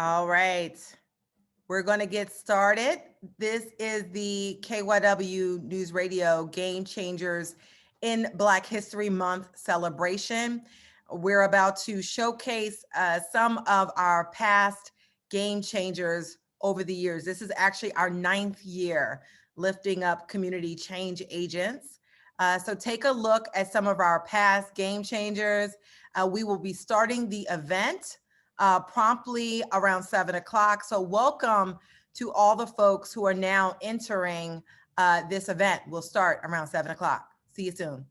All right, we're going to get started. This is the KYW Newsradio Game Changers in Black History Month celebration. We're about to showcase some of our past game changers over the years. This is actually our 9th year lifting up community change agents. So take a look at some of our past game changers. We will be starting the event promptly around 7 o'clock. So welcome to all the folks who are now entering this event. We'll start around 7 o'clock. See you soon.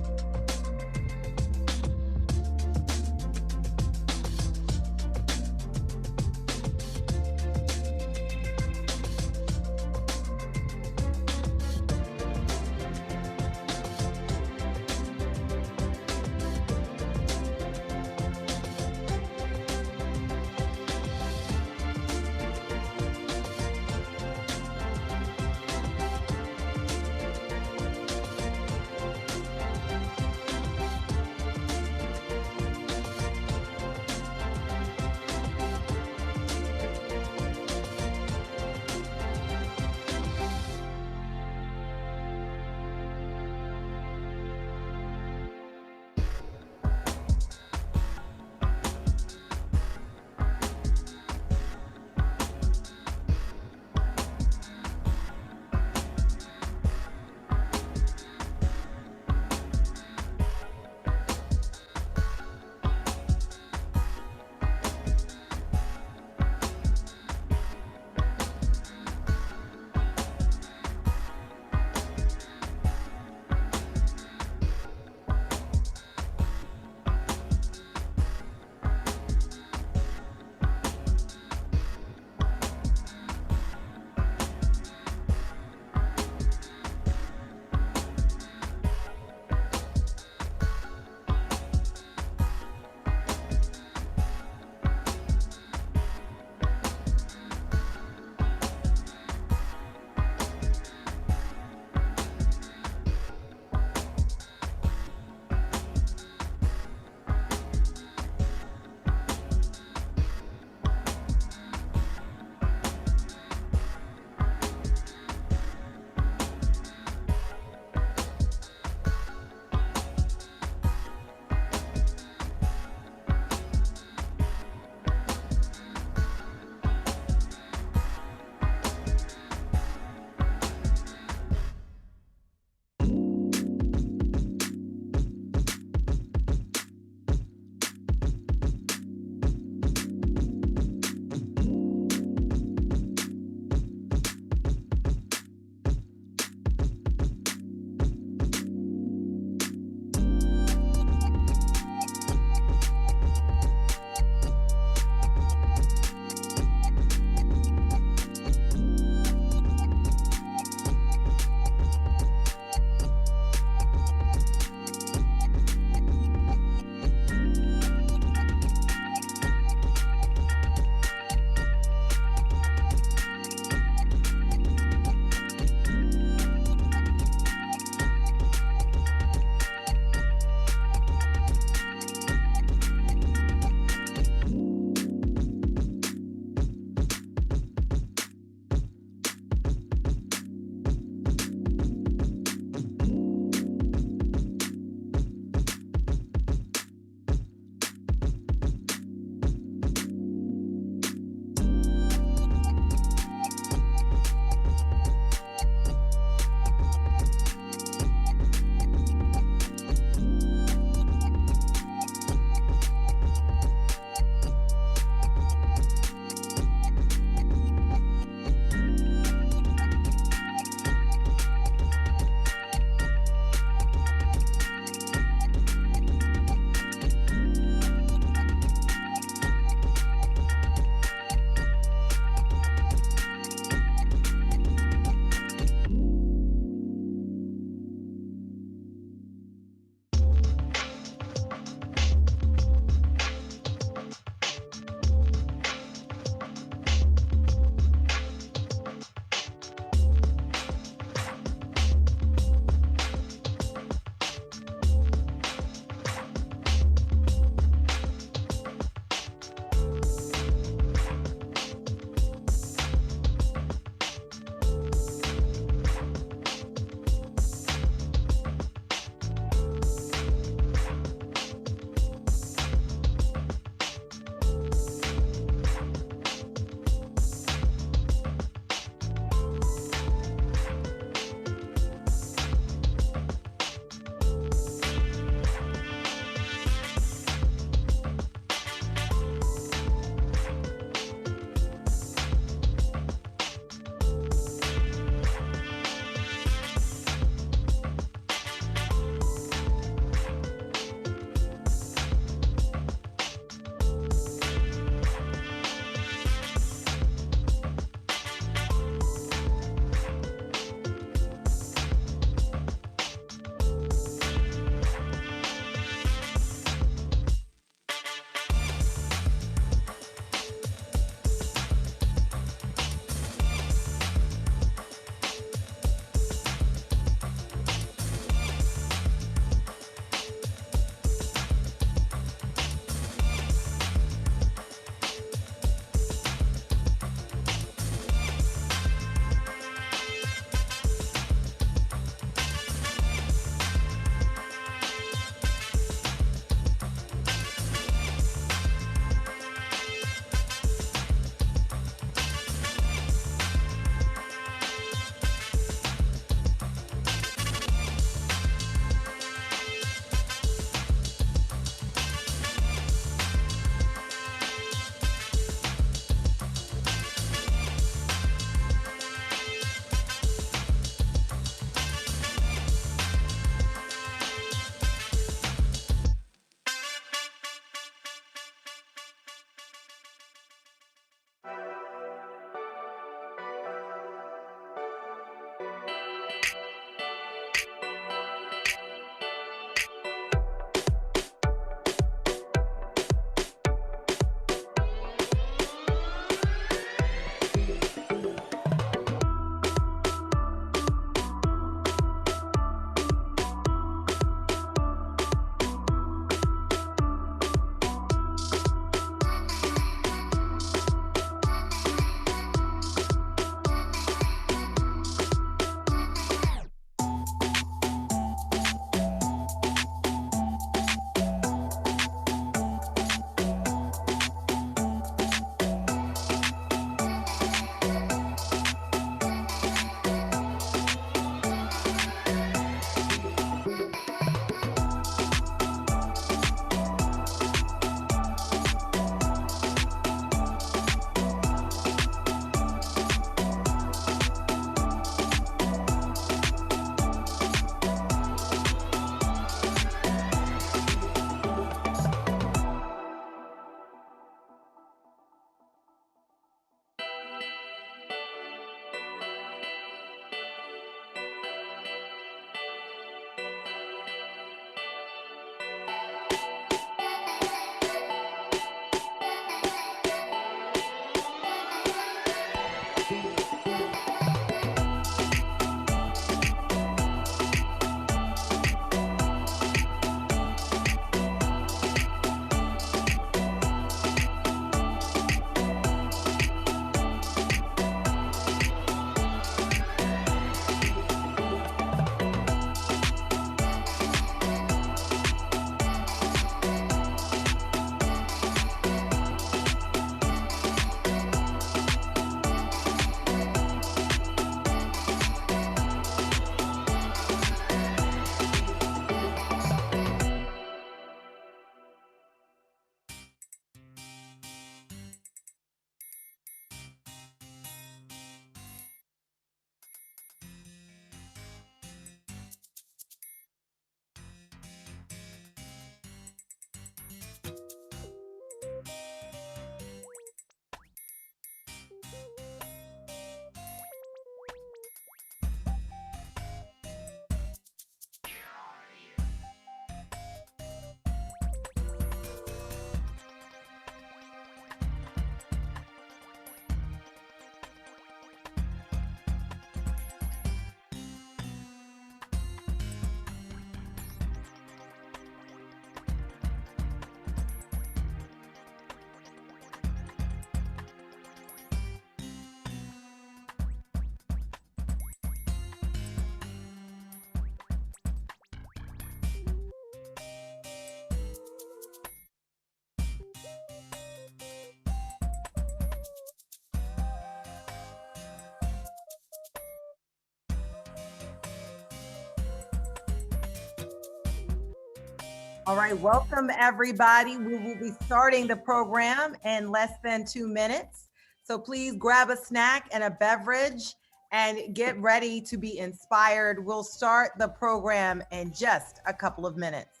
All right, welcome everybody. We will be starting the program in less than 2 minutes. So please grab a snack and a beverage and get ready to be inspired. We'll start the program in just a couple of minutes.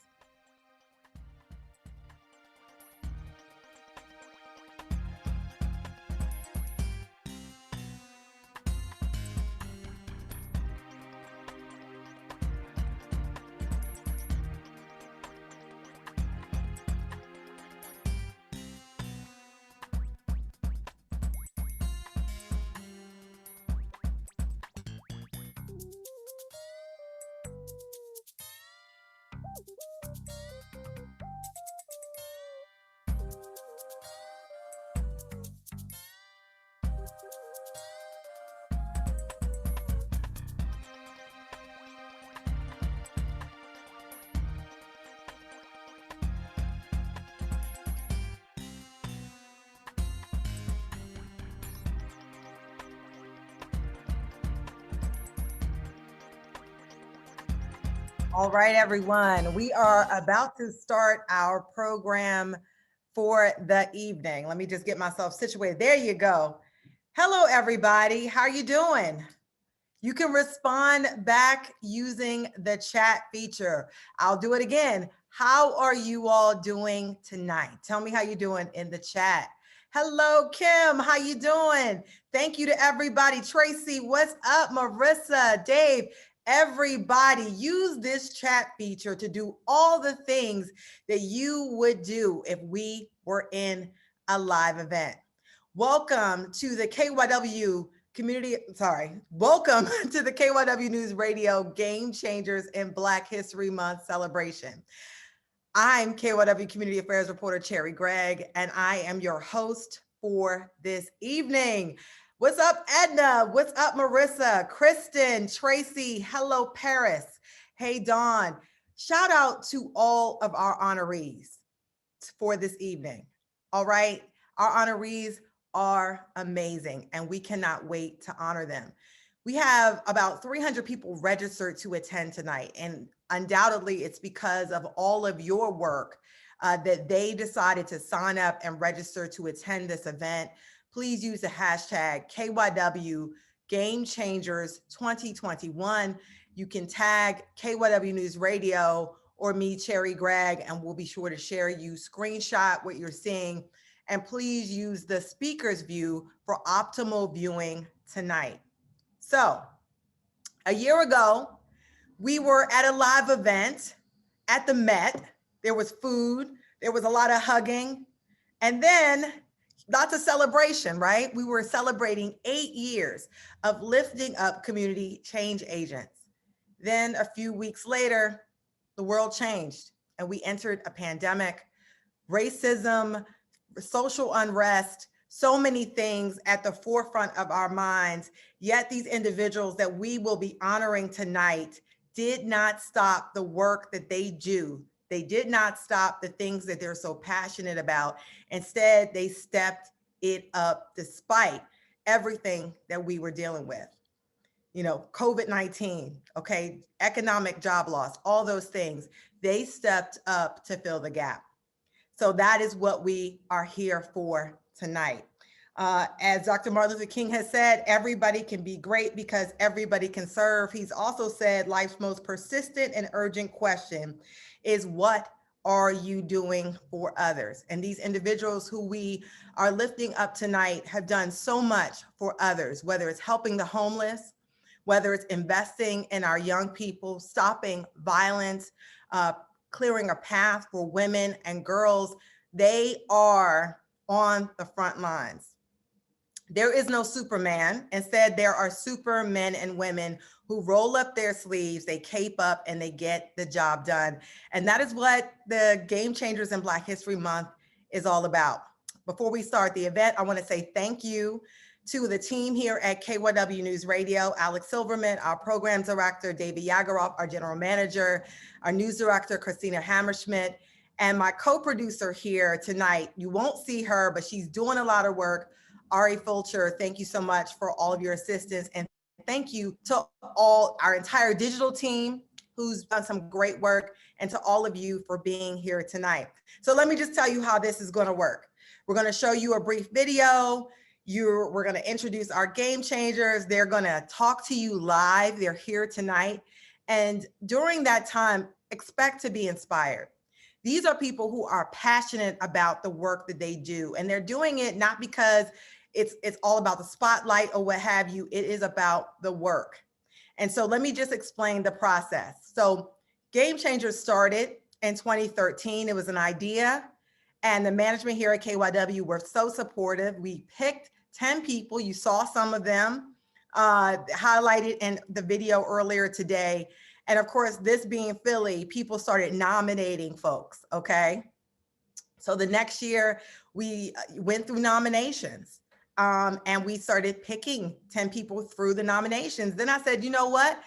All right, everyone. We are about to start our program for the evening. Let me just get myself situated. There you go. Hello, everybody. How are you doing? You can respond back using the chat feature. I'll do it again. How are you all doing tonight? Tell me how you're doing in the chat. Hello, Kim. How you doing? Thank you to everybody. Tracy, what's up? Marissa, Dave, everybody, use this chat feature to do all the things that you would do if we were in a live event. Welcome to the KYW welcome to the KYW News Radio Game Changers in Black History Month celebration. I'm KYW Community Affairs reporter Cherry Gregg, and I am your host for this evening. What's up, Edna? What's up, Marissa, Kristen, Tracy? Hello, Paris. Hey, Dawn. Shout out to all of our honorees for this evening. All right. Our honorees are amazing, and we cannot wait to honor them. We have about 300 people registered to attend tonight, and undoubtedly it's because of all of your work that they decided to sign up and register to attend this event. Please use the hashtag KYW GameChangers 2021. You can tag KYW News Radio or me, Cherry Gregg, and we'll be sure to share you screenshot what you're seeing. And please use the speaker's view for optimal viewing tonight. So, a year ago, we were at a live event at the Met. There was food, there was a lot of hugging, and then lots of celebration, right? We were celebrating 8 years of lifting up community change agents. Then a few weeks later, the world changed and we entered a pandemic, racism, social unrest, so many things at the forefront of our minds. Yet these individuals that we will be honoring tonight did not stop the work that they do. They did not stop the things that they're so passionate about. Instead, they stepped it up despite everything that we were dealing with. You know, COVID-19, okay, economic job loss, all those things, they stepped up to fill the gap. So that is what we are here for tonight. As Dr. Martin Luther King has said, everybody can be great because everybody can serve. He's also said life's most persistent and urgent question is, what are you doing for others? And these individuals who we are lifting up tonight have done so much for others, whether it's helping the homeless, whether it's investing in our young people, stopping violence, clearing a path for women and girls. They are on the front lines. There is no Superman. Instead, there are supermen and women who roll up their sleeves, they cape up, and they get the job done. And that is what the Game Changers in Black History Month is all about. Before we start the event, I want to say thank you to the team here at KYW News Radio, Alex Silverman, our program director, David Yagaroff, our general manager, our news director, Christina Hammerschmidt, and my co-producer here tonight. You won't see her, but she's doing a lot of work. Ari Fulcher, thank you so much for all of your assistance. And thank you to all our entire digital team who's done some great work, and to all of you for being here tonight. So let me just tell you how this is going to work. We're going to show you a brief video. We're going to introduce our game changers. They're going to talk to you live. They're here tonight. And during that time, expect to be inspired. These are people who are passionate about the work that they do. And they're doing it not because it's all about the spotlight or what have you. It is about the work. And so let me just explain the process. So Game Changers started in 2013. It was an idea. And the management here at KYW were so supportive. We picked 10 people. You saw some of them highlighted in the video earlier today. And of course, this being Philly, people started nominating folks, okay? So the next year, we went through nominations and we started picking 10 people through the nominations. Then I said, you know what?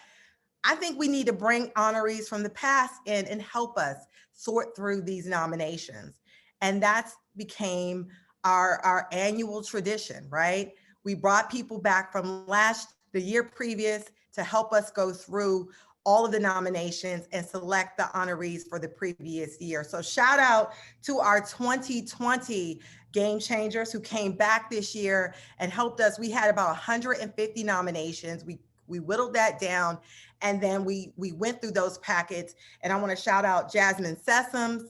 I think we need to bring honorees from the past in and help us sort through these nominations. And that became our annual tradition, right? We brought people back from the year previous to help us go through all of the nominations and select the honorees for the previous year. So shout out to our 2020 Game Changers who came back this year and helped us. We had about 150 nominations. We whittled that down, and then we went through those packets. And I want to shout out Jasmine Sessoms,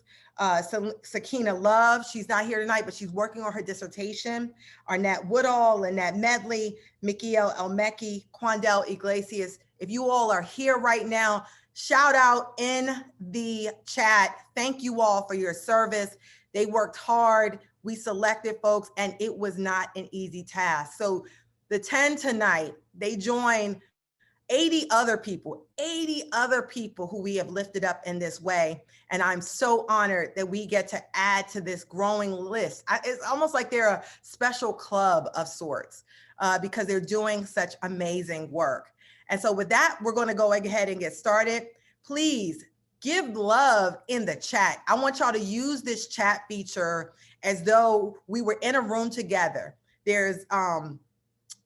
Sakina Love. She's not here tonight, but she's working on her dissertation. Arnett Woodall, Lynette Medley, Mikiel Elmecki, Quandel Iglesias. If you all are here right now, shout out in the chat. Thank you all for your service. They worked hard. We selected folks, and it was not an easy task. So the 10 tonight, they join 80 other people who we have lifted up in this way. And I'm so honored that we get to add to this growing list. It's almost like they're a special club of sorts because they're doing such amazing work. And so with that, we're going to go ahead and get started. Please give love in the chat. I want y'all to use this chat feature as though we were in a room together. There's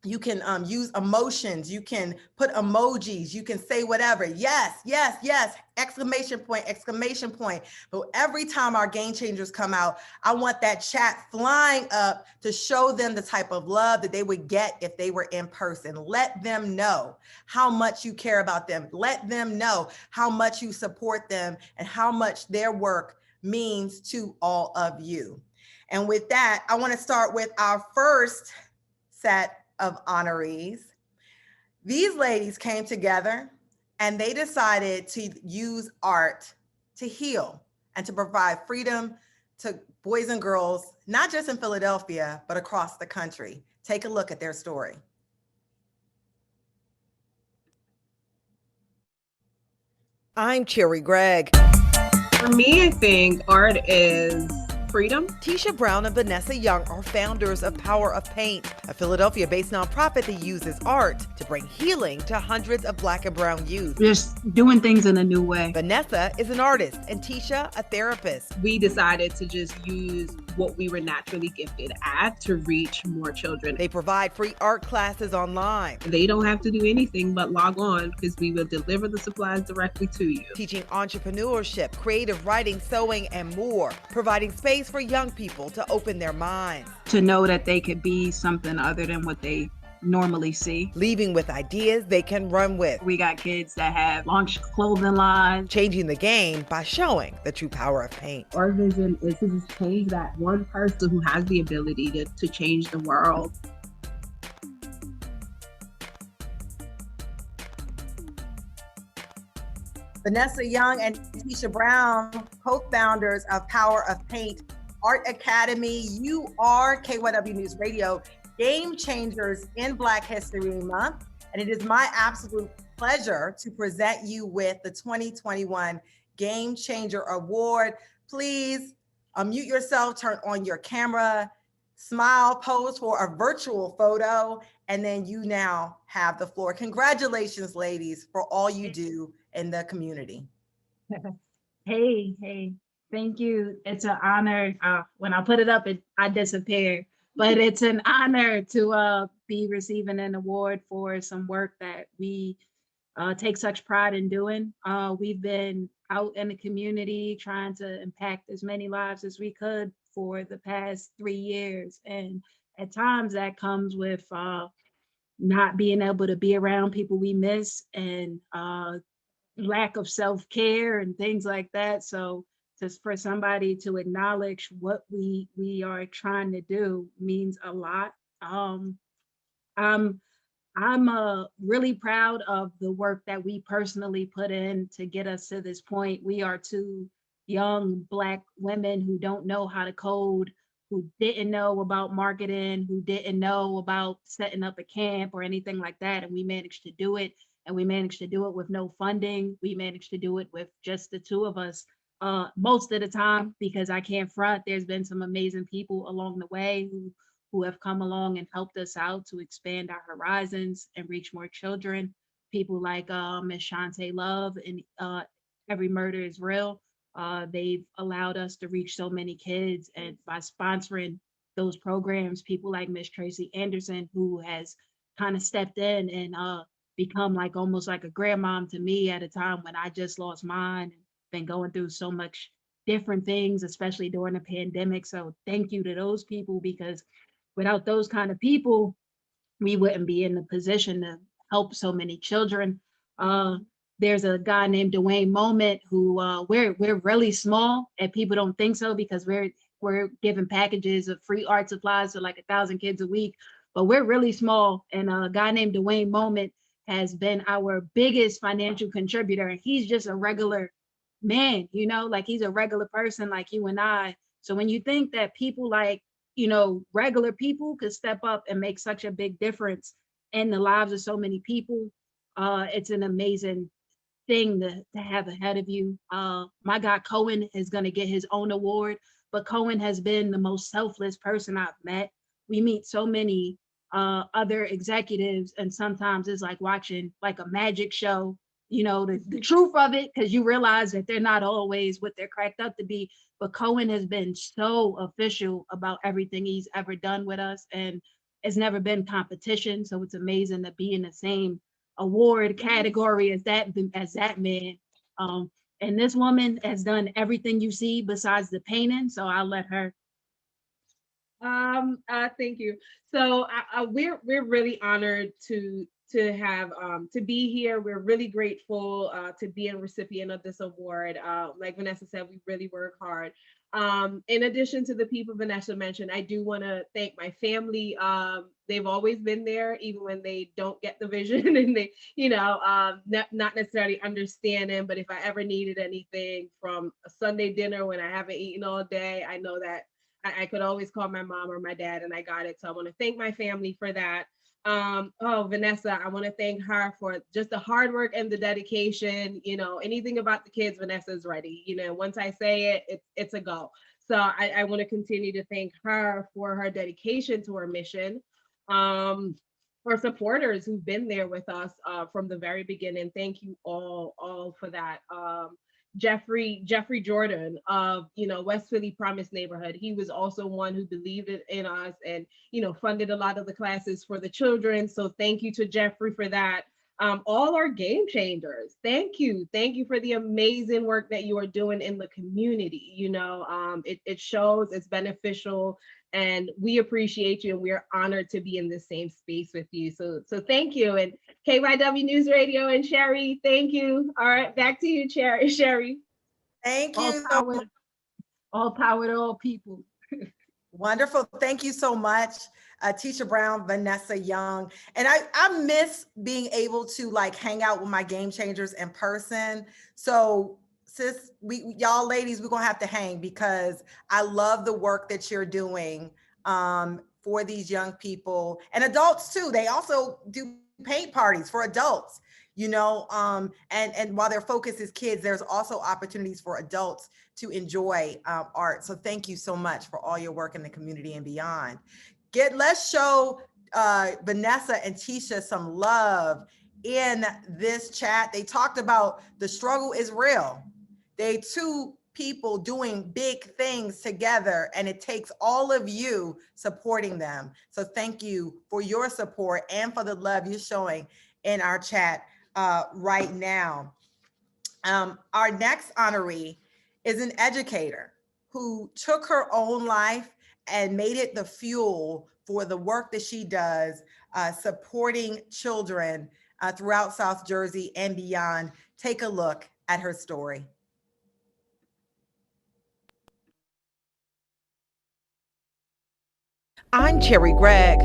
you can use emotions, you can put emojis, you can say whatever. Yes, yes, yes, exclamation point, exclamation point. But every time our Game Changers come out, I want that chat flying up to show them the type of love that they would get if they were in person. Let them know how much you care about them. Let them know how much you support them and how much their work means to all of you. And with that, I want to start with our first set of honorees. These ladies came together and they decided to use art to heal and to provide freedom to boys and girls, not just in Philadelphia, but across the country. Take a look at their story. I'm Cherry Gregg. For me, I think art is freedom. Tisha Brown and Vanessa Young are founders of Power of Paint, a Philadelphia-based nonprofit that uses art to bring healing to hundreds of Black and brown youth. Just doing things in a new way. Vanessa is an artist and Tisha a therapist. We decided to just use what we were naturally gifted at to reach more children. They provide free art classes online. They don't have to do anything but log on because we will deliver the supplies directly to you. Teaching entrepreneurship, creative writing, sewing, and more. Providing space for young people to open their minds. To know that they could be something other than what they normally see. Leaving with ideas they can run with. We got kids that have launched clothing lines. Changing the game by showing the true power of paint. Our vision is to just change that one person who has the ability to change the world. Vanessa Young and Tisha Brown, co-founders of Power of Paint Art Academy. You are KYW News Radio Game Changers in Black History Month. And it is my absolute pleasure to present you with the 2021 Game Changer Award. Please unmute yourself, turn on your camera, smile, pose for a virtual photo, and then you now have the floor. Congratulations, ladies, for all you do in the community. Hey, thank you. It's an honor. When I put it up, I disappeared. But it's an honor to be receiving an award for some work that we take such pride in doing. We've been out in the community trying to impact as many lives as we could for the past 3 years. And at times that comes with not being able to be around people we miss and lack of self-care and things like that. So just for somebody to acknowledge what we are trying to do means a lot. I'm I'm really proud of the work that we personally put in to get us to this point. We are two young Black women who don't know how to code, who didn't know about marketing, who didn't know about setting up a camp or anything like that. And we managed to do it. And we managed to do it with no funding. We managed to do it with just the two of us most of the time, because I can't front. There's been some amazing people along the way who have come along and helped us out to expand our horizons and reach more children. People like Miss Shantae Love and Every Murder is Real. They've allowed us to reach so many kids, and by sponsoring those programs, people like Miss Tracy Anderson, who has kind of stepped in and become like almost like a grandmom to me at a time when I just lost mine and been going through so much different things, especially during the pandemic. So thank you to those people, because without those kind of people, we wouldn't be in the position to help so many children. Uh, there's a guy named Dwayne Moment who we're really small, and people don't think so because we're giving packages of free art supplies to like 1,000 kids a week, but we're really small. And a guy named Dwayne Moment has been our biggest financial contributor, and he's just a regular man, like he's a regular person like you and I. So when you think that people like regular people could step up and make such a big difference in the lives of so many people, it's an amazing thing to have ahead of you. My guy Cohen is going to get his own award, but Cohen has been the most selfless person I've met. We meet so many other executives, and sometimes it's like watching like a magic show, the truth of it, because you realize that they're not always what they're cracked up to be. But Cohen has been so official about everything he's ever done with us, and it's never been competition. So it's amazing to be in the same award category as that man. Um, and this woman has done everything you see besides the painting. So I'll let her. Thank you. So we're really honored to have to be here. We're really grateful to be a recipient of this award. Like Vanessa said, we really work hard. In addition to the people Vanessa mentioned, I do want to thank my family. They've always been there, even when they don't get the vision and they, not necessarily understanding. But if I ever needed anything from a Sunday dinner when I haven't eaten all day, I know that I could always call my mom or my dad and I got it. So I want to thank my family for that. Vanessa, I want to thank her for just the hard work and the dedication. Anything about the kids, Vanessa's ready. Once I say it, it's a go. So I want to continue to thank her for her dedication to her mission. For supporters who've been there with us from the very beginning. Thank you all for that. Jeffrey Jordan of West Philly Promise neighborhood. He was also one who believed in us and funded a lot of the classes for the children. So thank you to Jeffrey for that. All our game changers, thank you for the amazing work that you are doing in the community. It shows, it's beneficial, and we appreciate you, and we're honored to be in the same space with you. So thank you. And KYW Newsradio and Sherry, thank you. All right, back to you, Sherry. Thank All you. power to all people. Wonderful. Thank you so much, Tisha Brown, Vanessa Young. And I miss being able to like hang out with my game changers in person. So sis, y'all ladies, we're gonna have to hang because I love the work that you're doing for these young people and adults too. They also do paint parties for adults, and while their focus is kids, there's also opportunities for adults to enjoy art. So thank you so much for all your work in the community and beyond. Let's show Vanessa and Tisha some love in this chat. They talked about the struggle is real. They two people doing big things together, and it takes all of you supporting them. So thank you for your support and for the love you're showing in our chat. right now. Our next honoree is an educator who took her own life and made it the fuel for the work that she does, supporting children throughout South Jersey and beyond. Take a look at her story. I'm Cherry Gregg.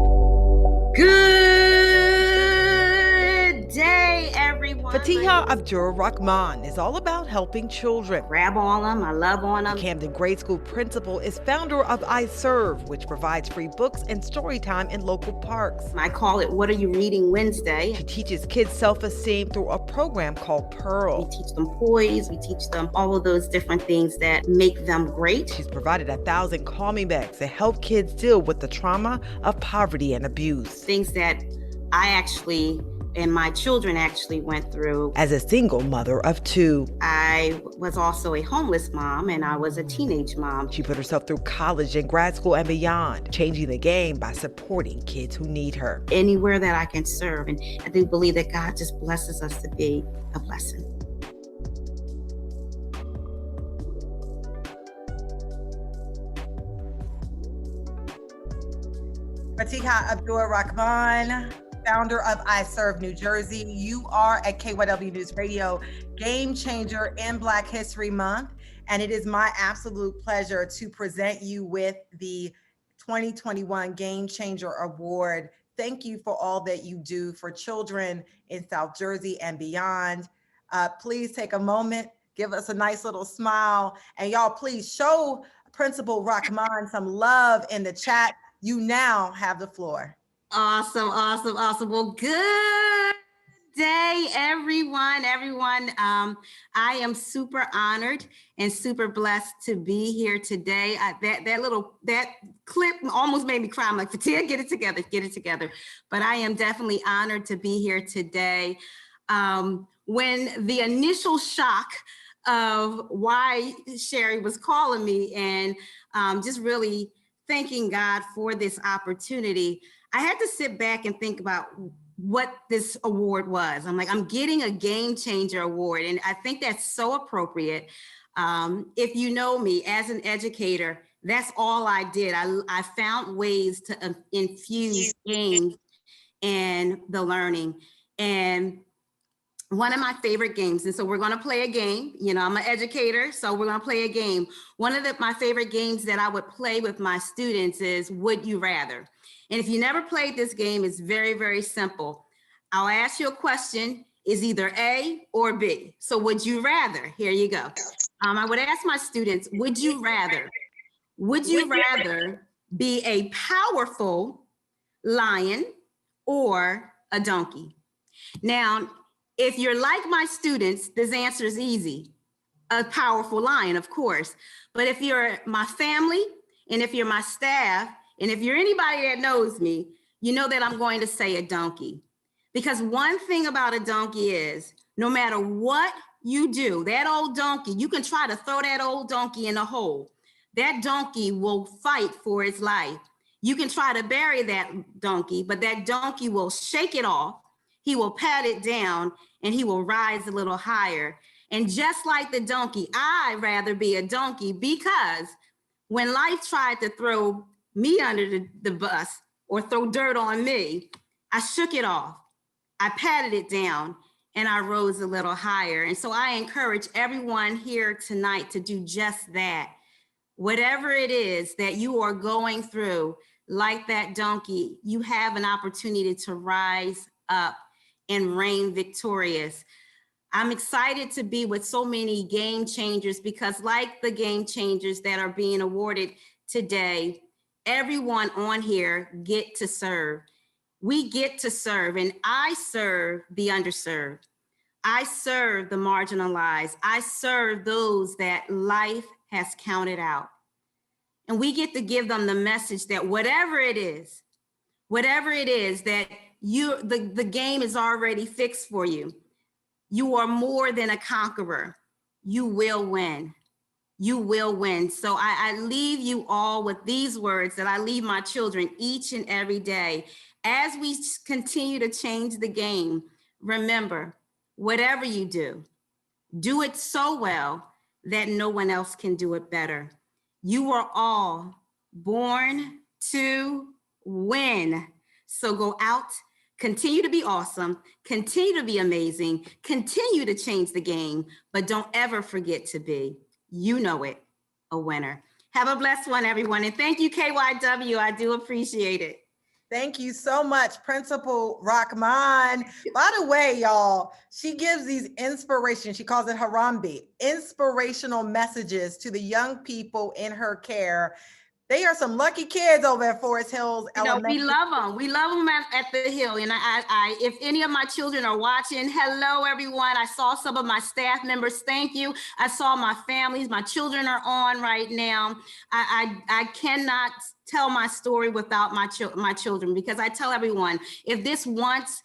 Good day, everyone. Fatiha Abdur Rahman is all about helping children. Grab on them, I love on them. The Camden Grade School principal is founder of I Serve, which provides free books and story time in local parks. I call it What Are You Reading Wednesday. She teaches kids self-esteem through a program called Pearl. We teach them poise, we teach them all of those different things that make them great. She's provided 1,000 calming bags to help kids deal with the trauma of poverty and abuse. Things that I actually and my children actually went through. As a single mother of 2, I was also a homeless mom and I was a teenage mom. She put herself through college and grad school and beyond, changing the game by supporting kids who need her. Anywhere that I can serve, and I do believe that God just blesses us to be a blessing. Fatiha Abdur Rahman, founder of I Serve New Jersey. You are at KYW Newsradio, Game Changer in Black History Month. And it is my absolute pleasure to present you with the 2021 Game Changer Award. Thank you for all that you do for children in South Jersey and beyond. Please take a moment, give us a nice little smile. And y'all, please show Principal Rahman some love in the chat. You now have the floor. Awesome. Well, good day, everyone. I am super honored and super blessed to be here today. That clip almost made me cry. I'm like, Fatia, get it together. But I am definitely honored to be here today. When the initial shock of why Sherry was calling me and just really thanking God for this opportunity, I had to sit back and think about what this award was. I'm like, I'm getting a Game Changer Award. And I think that's so appropriate. If you know me as an educator, that's all I did. I found ways to infuse games in the learning. And one of my favorite games, and so we're going to play a game. You know, I'm an educator, so we're going to play a game. One of my favorite games that I would play with my students is Would You Rather? And if you never played this game, it's very, very simple. I'll ask you a question, is either A or B. So would you rather? Here you go. I would ask my students, would you rather be a powerful lion or a donkey? Now, if you're like my students, this answer is easy. A powerful lion, of course. But if you're my family, and if you're my staff, and if you're anybody that knows me, you know that I'm going to say a donkey. Because one thing about a donkey is, no matter what you do, that old donkey, you can try to throw that old donkey in a hole. That donkey will fight for its life. You can try to bury that donkey, but that donkey will shake it off. He will pat it down and he will rise a little higher. And just like the donkey, I'd rather be a donkey, because when life tried to throw me under the bus or throw dirt on me, I shook it off. I patted it down and I rose a little higher. And so I encourage everyone here tonight to do just that. Whatever it is that you are going through, like that donkey, you have an opportunity to rise up and reign victorious. I'm excited to be with so many game changers, because like the game changers that are being awarded today, everyone on here get to serve. We get to serve, and I serve the underserved. I serve the marginalized. I serve those that life has counted out. And we get to give them the message that whatever it is that the game is already fixed for you. You are more than a conqueror. You will win. You will win. So I leave you all with these words that I leave my children each and every day. As we continue to change the game, remember, whatever you do it so well that no one else can do it better. You are all born to win. So go out, continue to be awesome, continue to be amazing, continue to change the game, but don't ever forget to be, you know it, a winner. Have a blessed one, everyone. And thank you, KYW. I do appreciate it. Thank you so much, Principal Rahman. By the way, y'all, she gives these inspiration, she calls it Harambe, inspirational messages to the young people in her care. They are some lucky kids over at Forest Hills Elementary. We love them. We love them at the Hill. And I, if any of my children are watching, hello, everyone. I saw some of my staff members. Thank you. I saw my families. My children are on right now. I cannot tell my story without my children, because I tell everyone, if this once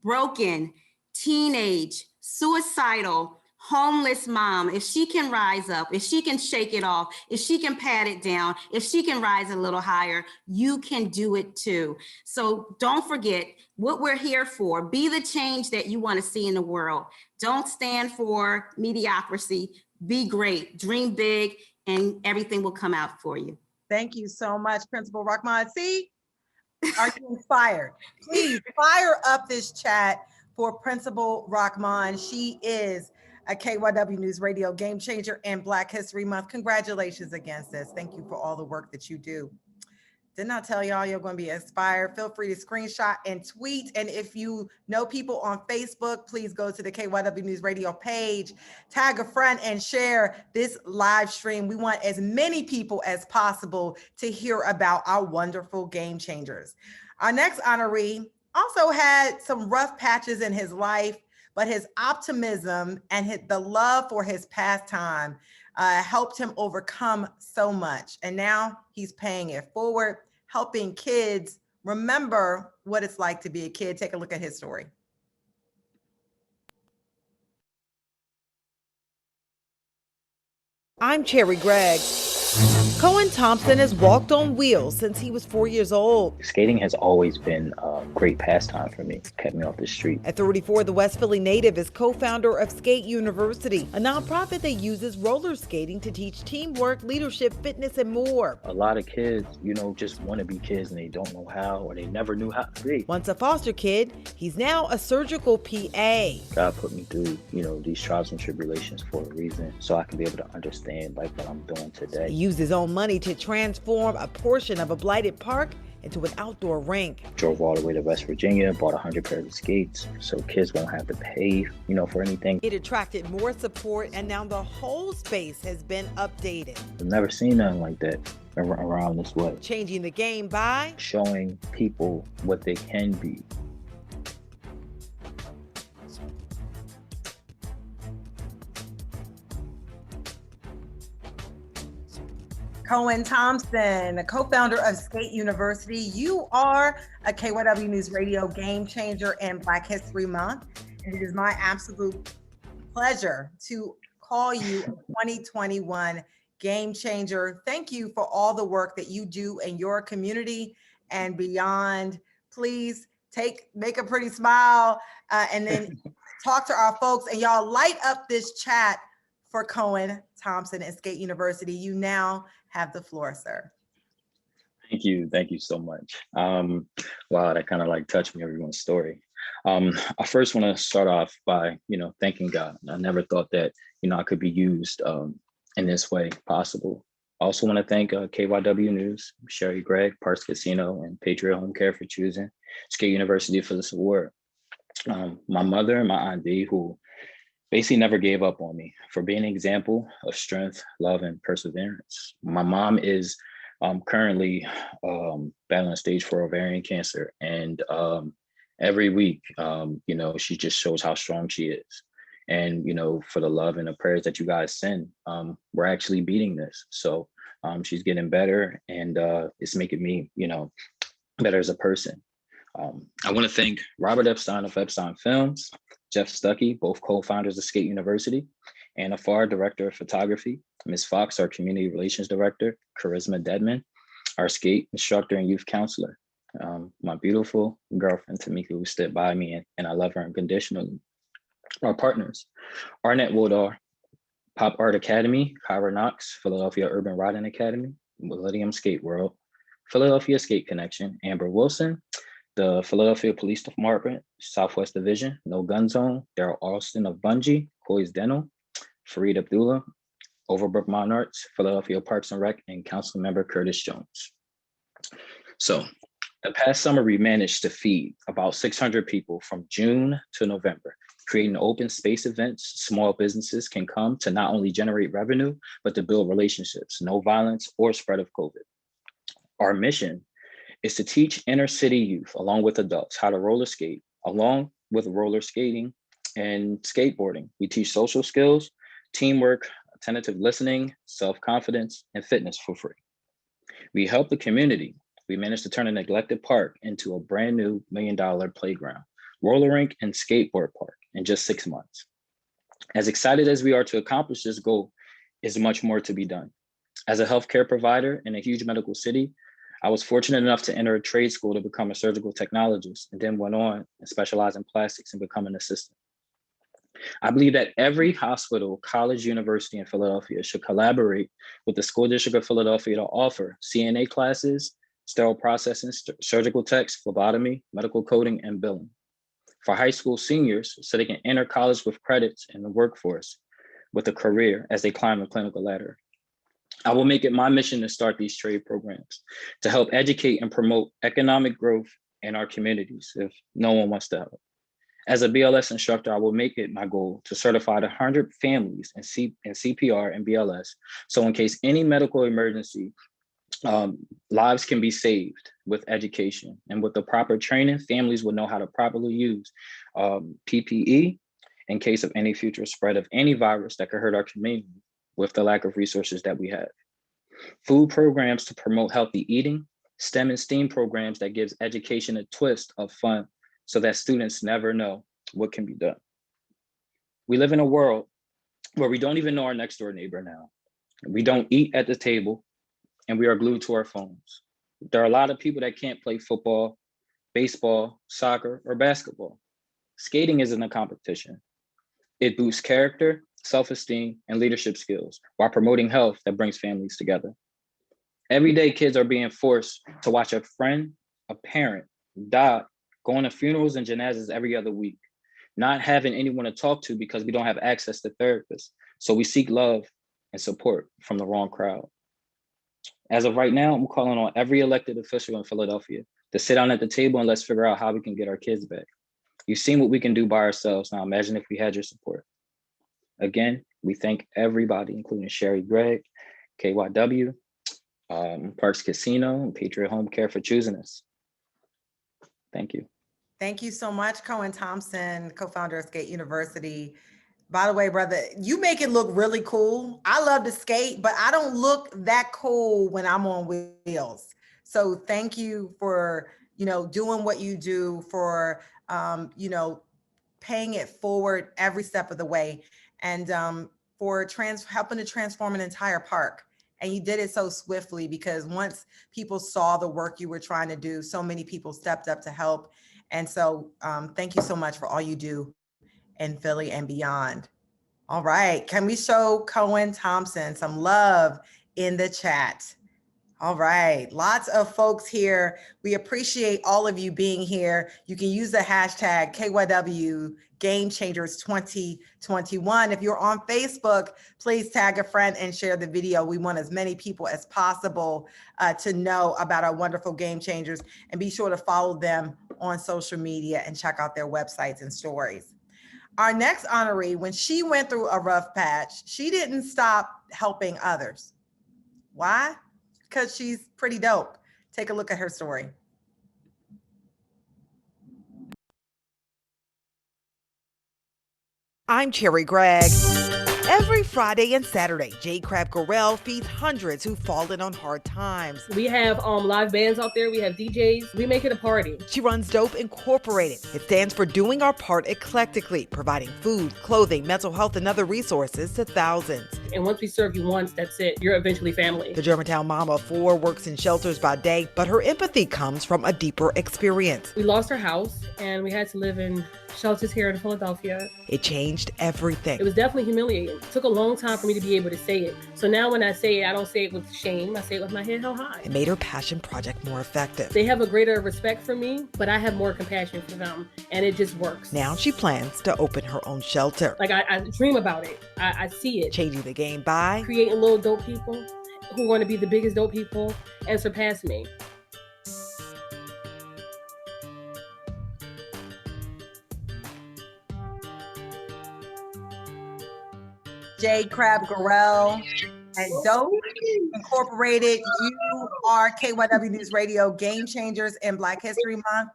broken, teenage, suicidal, homeless mom, if she can rise up, if she can shake it off, if she can pat it down, if she can rise a little higher, you can do it too. So don't forget what we're here for. Be the change that you want to see in the world. Don't stand for mediocrity. Be great, dream big, and everything will come out for you. Thank you so much, Principal Rahman. See, are you inspired? Please fire up this chat for Principal Rahman. She is a KYW News Radio Game Changer and Black History Month. Congratulations against this. Thank you for all the work that you do. Didn't I tell y'all you're going to be inspired? Feel free to screenshot and tweet. And if you know people on Facebook, please go to the KYW News Radio page, tag a friend, and share this live stream. We want as many people as possible to hear about our wonderful game changers. Our next honoree also had some rough patches in his life, but his optimism and the love for his pastime helped him overcome so much. And now he's paying it forward, helping kids remember what it's like to be a kid. Take a look at his story. I'm Cherry Gregg. Cohen Thompson has walked on wheels since he was 4 years old. Skating has always been a great pastime for me. It kept me off the street. At 34, the West Philly native is co-founder of Skate University, a nonprofit that uses roller skating to teach teamwork, leadership, fitness, and more. A lot of kids, just want to be kids and they don't know how, or they never knew how to be. Once a foster kid, he's now a surgical PA. God put me through, these trials and tribulations for a reason, so I can be able to understand like what I'm doing today. He used his own money to transform a portion of a blighted park into an outdoor rink. Drove all the way to West Virginia, bought 100 pairs of skates so kids won't have to pay, for anything. It attracted more support, and now the whole space has been updated. I've never seen nothing like that around this way. Changing the game by showing people what they can be. Cohen Thompson, a co-founder of Skate University. You are a KYW News Radio Game Changer and Black History Month. And it is my absolute pleasure to call you a 2021 Game Changer. Thank you for all the work that you do in your community and beyond. Please make a pretty smile and then talk to our folks, and y'all light up this chat for Cohen Thompson and Skate University. You now have the floor, sir. Thank you so much. Wow, that kind of touched me, everyone's story. I first want to start off by, thanking God. I never thought that, I could be used in this way possible. I also want to thank KYW News, Sherry Gregg, Parks Casino, and Patriot Home Care for choosing Skate University for this award. My mother and my auntie, who basically never gave up on me, for being an example of strength, love, and perseverance. My mom is currently battling stage 4 ovarian cancer. And every week, she just shows how strong she is. And, for the love and the prayers that you guys send, we're actually beating this. So she's getting better, and it's making me, better as a person. I want to thank Robert Epstein of Epstein Films, Jeff Stuckey, both co-founders of Skate University, Anna Farr, Director of Photography, Ms. Fox, our Community Relations Director, Charisma Dedman, our skate instructor and youth counselor, my beautiful girlfriend, Tamika, who stood by me, and I love her unconditionally. Our partners, Arnett Woodall, Pop Art Academy, Kyra Knox, Philadelphia Urban Riding Academy, Millennium Skate World, Philadelphia Skate Connection, Amber Wilson, the Philadelphia Police Department, Southwest Division, No Gun Zone, Daryl Austin of Bungie, Coy's Dental, Fareed Abdullah, Overbrook Monarchs, Philadelphia Parks and Rec, and Council Member Curtis Jones. So the past summer, we managed to feed about 600 people from June to November, creating open space events. Small businesses can come to not only generate revenue, but to build relationships, no violence or spread of COVID. Our mission is to teach inner city youth, along with adults, how to roller skate, along with roller skating and skateboarding. We teach social skills, teamwork, attentive listening, self-confidence, and fitness for free. We help the community. We managed to turn a neglected park into a brand new $1 million playground, roller rink, and skateboard park in just 6 months. As excited as we are to accomplish this goal, is much more to be done. As a healthcare provider in a huge medical city, I was fortunate enough to enter a trade school to become a surgical technologist, and then went on and specialized in plastics and become an assistant. I believe that every hospital, college, university in Philadelphia should collaborate with the School District of Philadelphia to offer CNA classes, sterile processing, surgical techs, phlebotomy, medical coding, and billing for high school seniors so they can enter college with credits in the workforce with a career as they climb the clinical ladder. I will make it my mission to start these trade programs to help educate and promote economic growth in our communities if no one wants to help. As a BLS instructor, I will make it my goal to certify 100 families in CPR and BLS. So in case any medical emergency, lives can be saved with education, and with the proper training, families will know how to properly use PPE in case of any future spread of any virus that could hurt our community with the lack of resources that we have. Food programs to promote healthy eating, STEM and STEAM programs that gives education a twist of fun so that students never know what can be done. We live in a world where we don't even know our next door neighbor now. We don't eat at the table, and we are glued to our phones. There are a lot of people that can't play football, baseball, soccer, or basketball. Skating isn't a competition. It boosts character, self-esteem, and leadership skills while promoting health that brings families together. Every day, kids are being forced to watch a friend, a parent, die, going to funerals and janazas every other week, not having anyone to talk to because we don't have access to therapists. So we seek love and support from the wrong crowd. As of right now, I'm calling on every elected official in Philadelphia to sit down at the table and let's figure out how we can get our kids back. You've seen what we can do by ourselves. Now imagine if we had your support. Again, we thank everybody, including Sherry Gregg, KYW, Parks Casino, and Patriot Home Care for choosing us. Thank you. Thank you so much, Cohen Thompson, co-founder of Skate University. By the way, brother, you make it look really cool. I love to skate, but I don't look that cool when I'm on wheels. So thank you for, doing what you do, for, paying it forward every step of the way, and for helping to transform an entire park. And you did it so swiftly because once people saw the work you were trying to do, so many people stepped up to help. And so thank you so much for all you do in Philly and beyond. All right, can we show Cohen Thompson some love in the chat? All right, lots of folks here. We appreciate all of you being here. You can use the hashtag KYW GameChangers 2021. If you're on Facebook, please tag a friend and share the video. We want as many people as possible to know about our wonderful Game Changers, and be sure to follow them on social media and check out their websites and stories. Our next honoree, when she went through a rough patch, she didn't stop helping others. Why? Because she's pretty dope. Take a look at her story. I'm Cherry Gregg. Every Friday and Saturday, J. Crab Gorell feeds hundreds who've fallen on hard times. We have live bands out there. We have DJs. We make it a party. She runs Dope Incorporated. It stands for Doing Our Part Eclectically, providing food, clothing, mental health, and other resources to thousands. And once we serve you once, that's it. You're eventually family. The Germantown mom of 4 works in shelters by day, but her empathy comes from a deeper experience. We lost our house and we had to live in shelters here in Philadelphia. It changed everything. It was definitely humiliating. It took a long time for me to be able to say it. So now when I say it, I don't say it with shame. I say it with my head held high. It made her passion project more effective. They have a greater respect for me, but I have more compassion for them, and it just works. Now she plans to open her own shelter. Like I dream about it. I see it. Changing the game by Creating little dope people who want to be the biggest dope people and surpass me. J. Crab Gorell and Dope Incorporated. You are KYW News Radio Game Changers in Black History Month.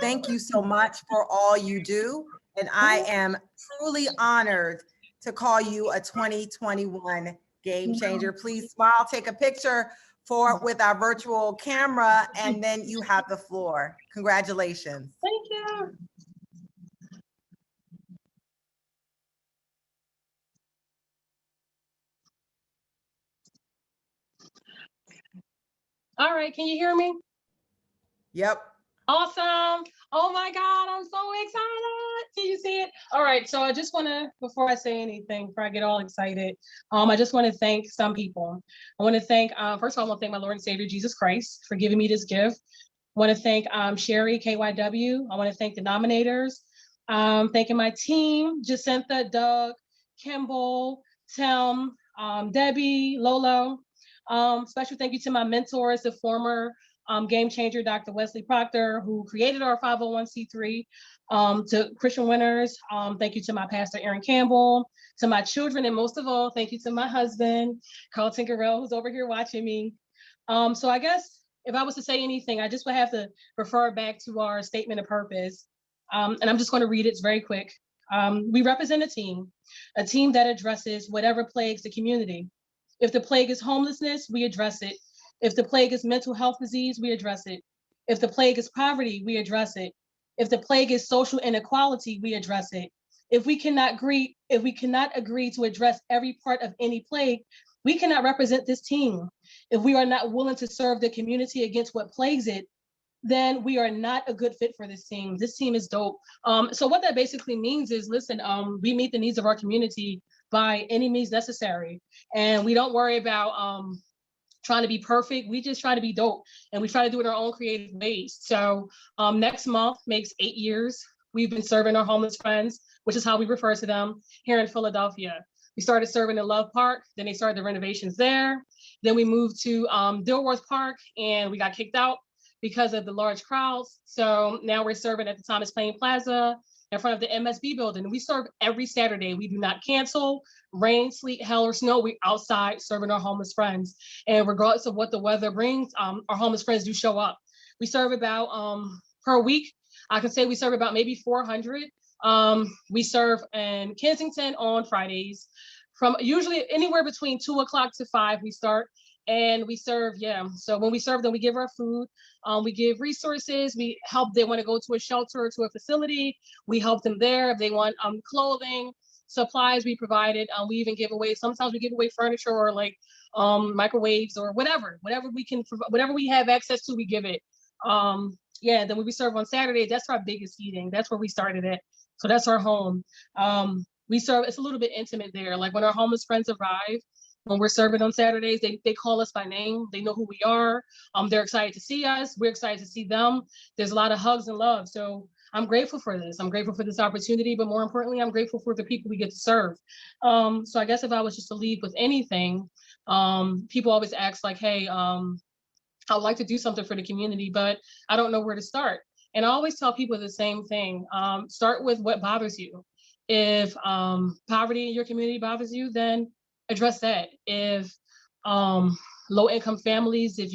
Thank you so much for all you do. And I am truly honored to call you a 2021 Game Changer. Please smile, take a picture with our virtual camera, and then you have the floor. Congratulations. Thank you. All right, can you hear me? Yep. Awesome. Oh my God, I'm so excited. Can you see it? All right, so I just want to, before I say anything, before I get all excited, I just want to thank some people. I want to thank, first of all, I want to thank my Lord and Savior, Jesus Christ, for giving me this gift. I want to thank Sherry, KYW. I want to thank the nominators. Thanking my team, Jacinta, Doug, Kimball, Tim, Debbie, Lolo. Special thank you to my mentors, the former Game Changer, Dr. Wesley Proctor, who created our 501c3, to Christian Winners. Thank you to my pastor, Aaron Campbell, to my children, and most of all, thank you to my husband, Carlton Garrell, who's over here watching me. So I guess if I was to say anything, I just would have to refer back to our statement of purpose. And I'm just going to read it. It's very quick. We represent a team that addresses whatever plagues the community. If the plague is homelessness, we address it. If the plague is mental health disease, we address it. If the plague is poverty, we address it. If the plague is social inequality, we address it. If we cannot agree to address every part of any plague, we cannot represent this team. If we are not willing to serve the community against what plagues it, then we are not a good fit for this team. This team is dope. So what that basically means is, listen, we meet the needs of our community by any means necessary. And we don't worry about trying to be perfect. We just try to be dope, and we try to do it in our own creative ways. So next month makes 8 years. We've been serving our homeless friends, which is how we refer to them here in Philadelphia. We started serving in Love Park, then they started the renovations there. Then we moved to Dilworth Park, and we got kicked out because of the large crowds. So now we're serving at the Thomas Plain Plaza in front of the MSB building. And we serve every Saturday. We do not cancel, rain, sleet, hell, or snow. We're outside serving our homeless friends. And regardless of what the weather brings, our homeless friends do show up. We serve about, per week, I can say we serve about maybe 400. We serve in Kensington on Fridays from usually anywhere between 2 o'clock to 5 we start. And we serve, so when we serve them, we give our food, we give resources, we help they want to go to a shelter or to a facility, we help them there. If they want clothing, supplies, we provide it. We even give away, sometimes we give away furniture or like microwaves or whatever we can, whatever we have access to, we give it. Then when we serve on Saturdays, that's our biggest eating. That's where we started at. So that's our home. We serve, it's a little bit intimate there. Like when our homeless friends arrive, when we're serving on Saturdays, they call us by name. They know who we are. They're excited to see us. We're excited to see them. There's a lot of hugs and love. So I'm grateful for this. I'm grateful for this opportunity, but more importantly, I'm grateful for the people we get to serve. So I guess if I was just to leave with anything, people always ask like, hey, I'd like to do something for the community, but I don't know where to start. And I always tell people the same thing. Start with what bothers you. If poverty in your community bothers you, then address that. If low income families, if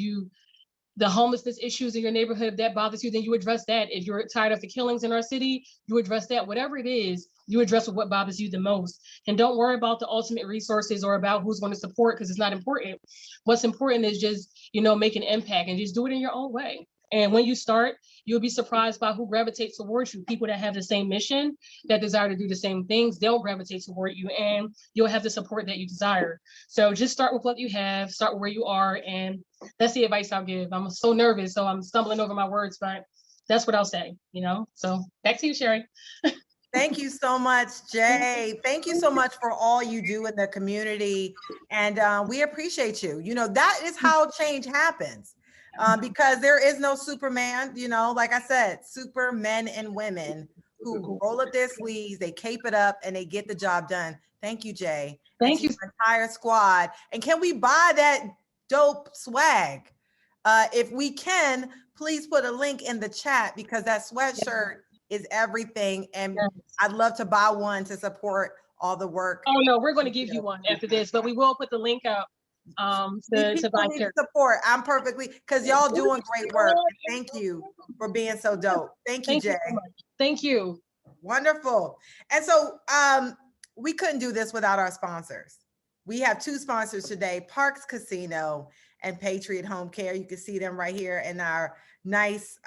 the homelessness issues in your neighborhood, if that bothers you, then you address that. If you're tired of the killings in our city, you address that. Whatever it is, you address what bothers you the most. And don't worry about the ultimate resources or about who's going to support, because it's not important. What's important is just, make an impact and just do it in your own way. And when you start, you'll be surprised by who gravitates towards you. People that have the same mission, that desire to do the same things, they'll gravitate toward you, and you'll have the support that you desire. So just start with what you have, start where you are, and that's the advice I'll give. I'm so nervous, so I'm stumbling over my words, but that's what I'll say, you know? So back to you, Sherry. Thank you so much, Jay. Thank you so much for all you do in the community. And we appreciate you. You know, that is how change happens. Because there is no Superman, you know, like I said, super men and women who roll up their sleeves, they cape it up, and they get the job done. Thank you, Jay. Thank you. Your entire squad. And can we buy that dope swag? If we can, please put a link in the chat, because that sweatshirt is everything. And I'd love to buy one to support all the work. Oh no, we're going to give you one after this, but we will put the link up to buy need support. I'm perfectly, because y'all doing great work. Thank you for being so dope. Thank you, Jay. So thank you. Wonderful. And so we couldn't do this without our sponsors. We have two sponsors today, Parks Casino and Patriot Home Care. You can see them right here in our nice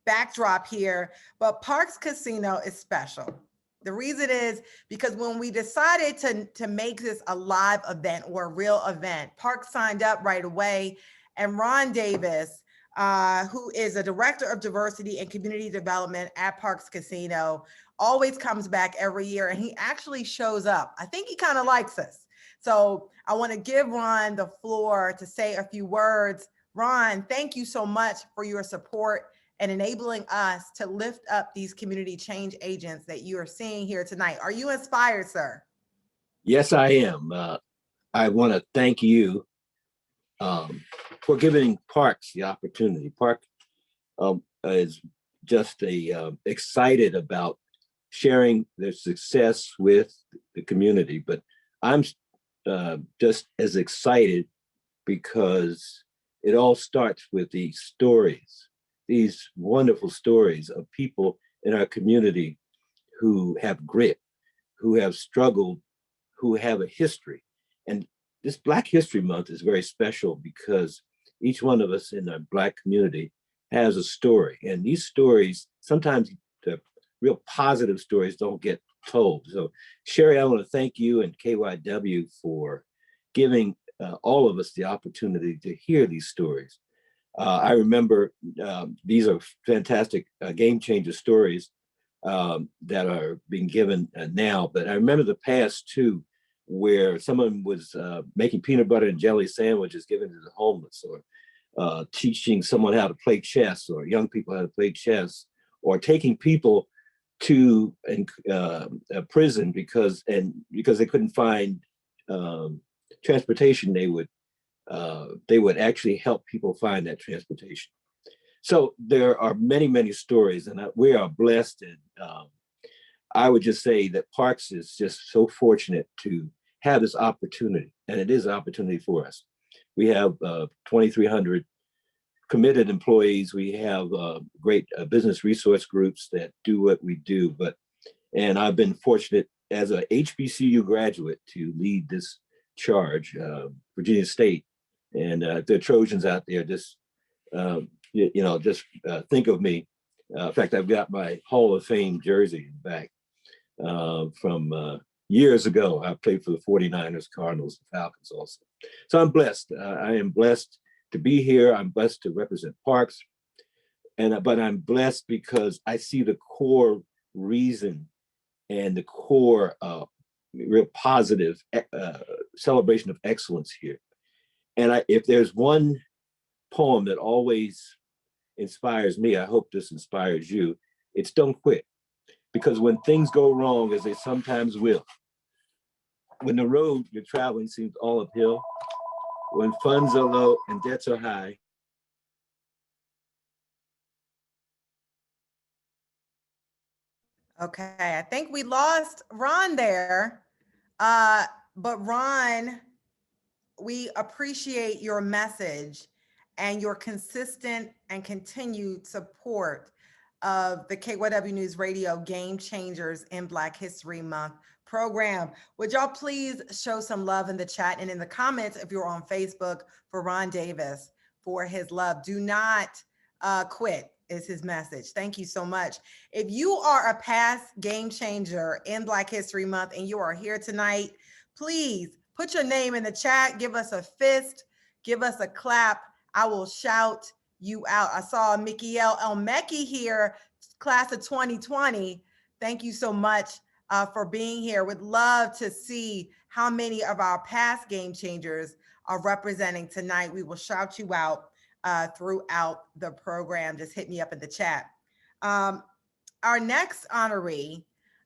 backdrop here. But Parks Casino is special. The reason is because when we decided to make this a live event or a real event, Park signed up right away. And Ron Davis, who is a director of diversity and community development at Parks Casino, always comes back every year, and he actually shows up. I think he kind of likes us. So I want to give Ron the floor to say a few words. Ron, thank you so much for your support and enabling us to lift up these community change agents that you are seeing here tonight. Are you inspired, sir? Yes, I am. I want to thank you for giving Parks the opportunity. Park is just excited about sharing their success with the community, but I'm just as excited because it all starts with these stories, these wonderful stories of people in our community who have grit, who have struggled, who have a history. And this Black History Month is very special because each one of us in the Black community has a story. And these stories, sometimes the real positive stories don't get told. So Sherry, I want to thank you and KYW for giving all of us the opportunity to hear these stories. I remember these are fantastic game changer stories that are being given now, but I remember the past too, where someone was making peanut butter and jelly sandwiches given to the homeless, or teaching someone how to play chess, or young people how to play chess, or taking people to a prison because they couldn't find transportation. They would actually help people find that transportation. So there are many, many stories, and we are blessed. And I would just say that Parks is just so fortunate to have this opportunity, and it is an opportunity for us. We have 2,300 committed employees. We have great business resource groups that do what we do. And I've been fortunate as a HBCU graduate to lead this charge, Virginia State. And the Trojans out there, just think of me. In fact, I've got my Hall of Fame jersey back from years ago. I played for the 49ers, Cardinals, and Falcons also. So I'm blessed. I am blessed to be here. I'm blessed to represent Parks. But I'm blessed because I see the core reason and the core real positive celebration of excellence here. And if there's one poem that always inspires me, I hope this inspires you, it's don't quit. Because when things go wrong, as they sometimes will, when the road you're traveling seems all uphill, when funds are low and debts are high, Okay, I think we lost Ron there. But Ron, we appreciate your message and your consistent and continued support of the KYW News Radio Game Changers in Black History Month program. Would y'all please show some love in the chat and in the comments if you're on Facebook for Ron Davis for his love. Do not quit is his message. Thank you so much. If you are a past game changer in Black History Month and you are here tonight, please put your name in the chat. Give us a fist. Give us a clap. I will shout you out. I saw Mikiel Elmeki here, class of 2020. Thank you so much for being here. Would love to see how many of our past game changers are representing tonight. We will shout you out throughout the program. Just hit me up in the chat. Our next honoree,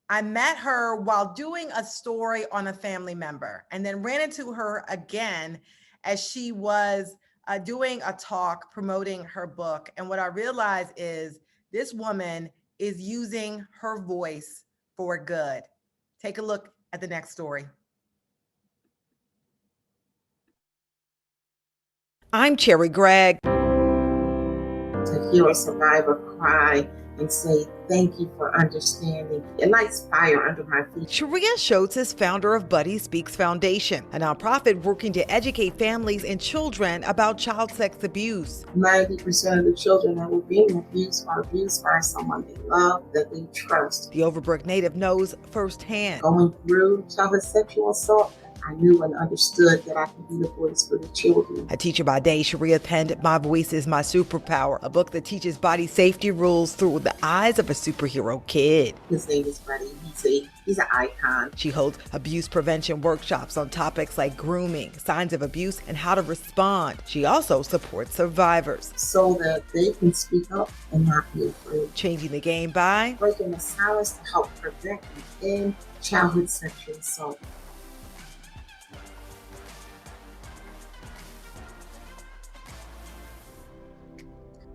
I met her while doing a story on a family member and then ran into her again as she was doing a talk promoting her book. And what I realized is this woman is using her voice for good. Take a look at the next story. I'm Cherry Gregg. To hear a survivor cry and say, thank you for understanding. It lights fire under my feet. Sharia Schultz is founder of Buddy Speaks Foundation, a nonprofit working to educate families and children about child sex abuse. 90% of the children that were being abused are abused by someone they love, that they trust. The Overbrook native knows firsthand. Going through childhood sexual assault, I knew and understood that I could be the voice for the children. A teacher by day, Sharia penned My Voice is My Superpower, a book that teaches body safety rules through the eyes of a superhero kid. His name is Buddy. He's an icon. She holds abuse prevention workshops on topics like grooming, signs of abuse, and how to respond. She also supports survivors, so that they can speak up and not be afraid. Changing the game by breaking the silence to help prevent and end childhood sexual assault.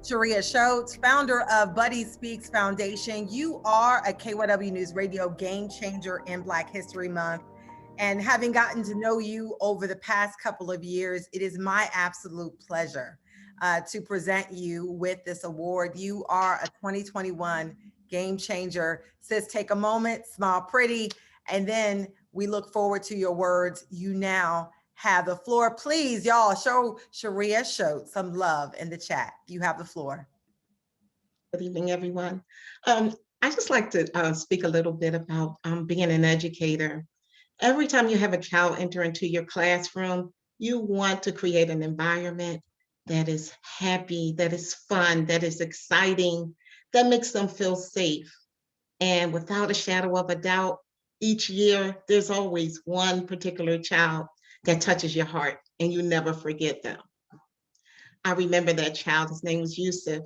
Sharia Schultz, founder of Buddy Speaks Foundation. You are a KYW Newsradio game changer in Black History Month. And having gotten to know you over the past couple of years, it is my absolute pleasure to present you with this award. You are a 2021 game changer. Sis, take a moment, smile pretty, and then we look forward to your words. You now have the floor. Please, y'all, show Sharia Schultz some love in the chat. You have the floor. Good evening, everyone. I just like to speak a little bit about being an educator. Every time you have a child enter into your classroom, you want to create an environment that is happy, that is fun, that is exciting, that makes them feel safe. And without a shadow of a doubt, each year, there's always one particular child that touches your heart and you never forget them. I remember that child. His name was Yusuf.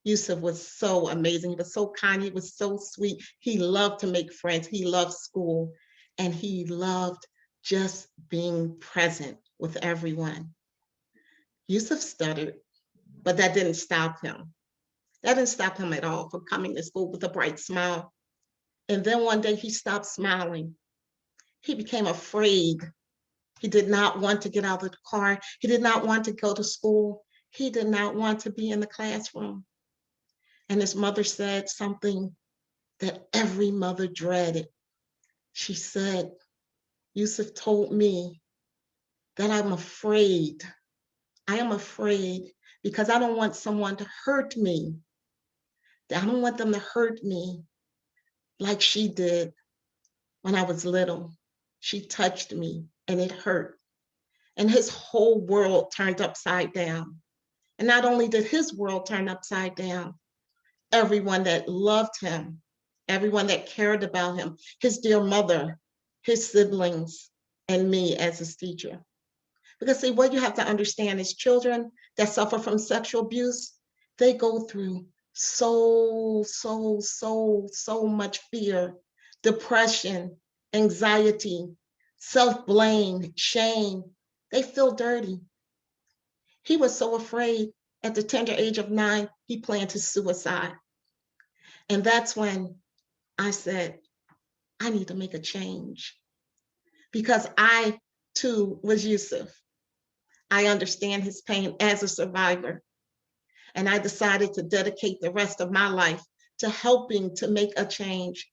Yusuf was so amazing. He was so kind. He was so sweet. He loved to make friends. He loved school. And he loved just being present with everyone. Yusuf stuttered, but that didn't stop him. That didn't stop him at all from coming to school with a bright smile. And then one day he stopped smiling. He became afraid. He did not want to get out of the car. He did not want to go to school. He did not want to be in the classroom. And his mother said something that every mother dreaded. She said, Yusuf told me that I'm afraid. I am afraid because I don't want someone to hurt me. I don't want them to hurt me like she did when I was little. She touched me and it hurt. And his whole world turned upside down. And not only did his world turn upside down, everyone that loved him, everyone that cared about him, his dear mother, his siblings, and me as his teacher. Because see, what you have to understand is children that suffer from sexual abuse, they go through so much fear, depression, anxiety, self-blame, shame. They feel dirty. He was so afraid at the tender age of 9, he planned his suicide. And that's when I said, I need to make a change. Because I too was Yusuf. I understand his pain as a survivor. And I decided to dedicate the rest of my life to helping to make a change,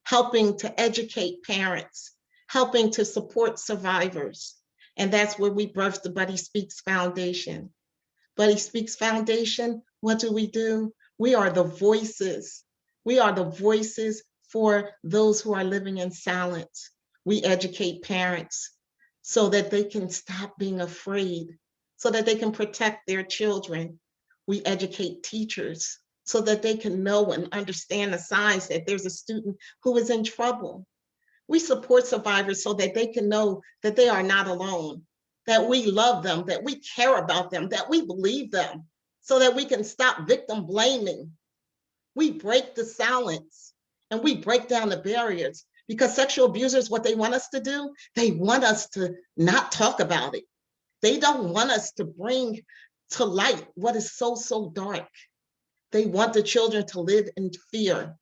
helping to educate parents, helping to support survivors. And that's where we birthed the Buddy Speaks Foundation. Buddy Speaks Foundation What do? We are the voices. We are the voices for those who are living in silence. We educate parents so that they can stop being afraid, so that they can protect their children. We educate teachers so that they can know and understand the signs that there's a student who is in trouble. We support survivors so that they can know that they are not alone, that we love them, that we care about them, that we believe them, so that we can stop victim blaming. We break the silence and we break down the barriers, because sexual abusers, what they want us to do, they want us to not talk about it. They don't want us to bring to light what is so dark. They want the children to live in fear,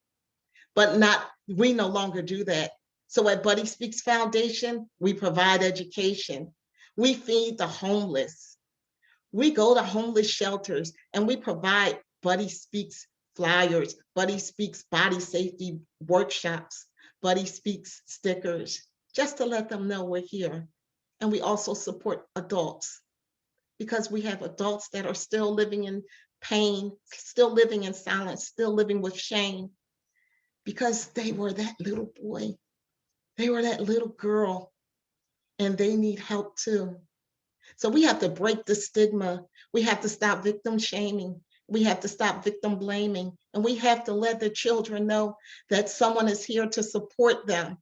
but we no longer do that. So at Buddy Speaks Foundation, we provide education. We feed the homeless. We go to homeless shelters and we provide Buddy Speaks flyers, Buddy Speaks body safety workshops, Buddy Speaks stickers, just to let them know we're here. And we also support adults, because we have adults that are still living in pain, still living in silence, still living with shame, because they were that little boy, they were that little girl, and they need help too. So we have to break the stigma. We have to stop victim shaming. We have to stop victim blaming. And we have to let the children know that someone is here to support them.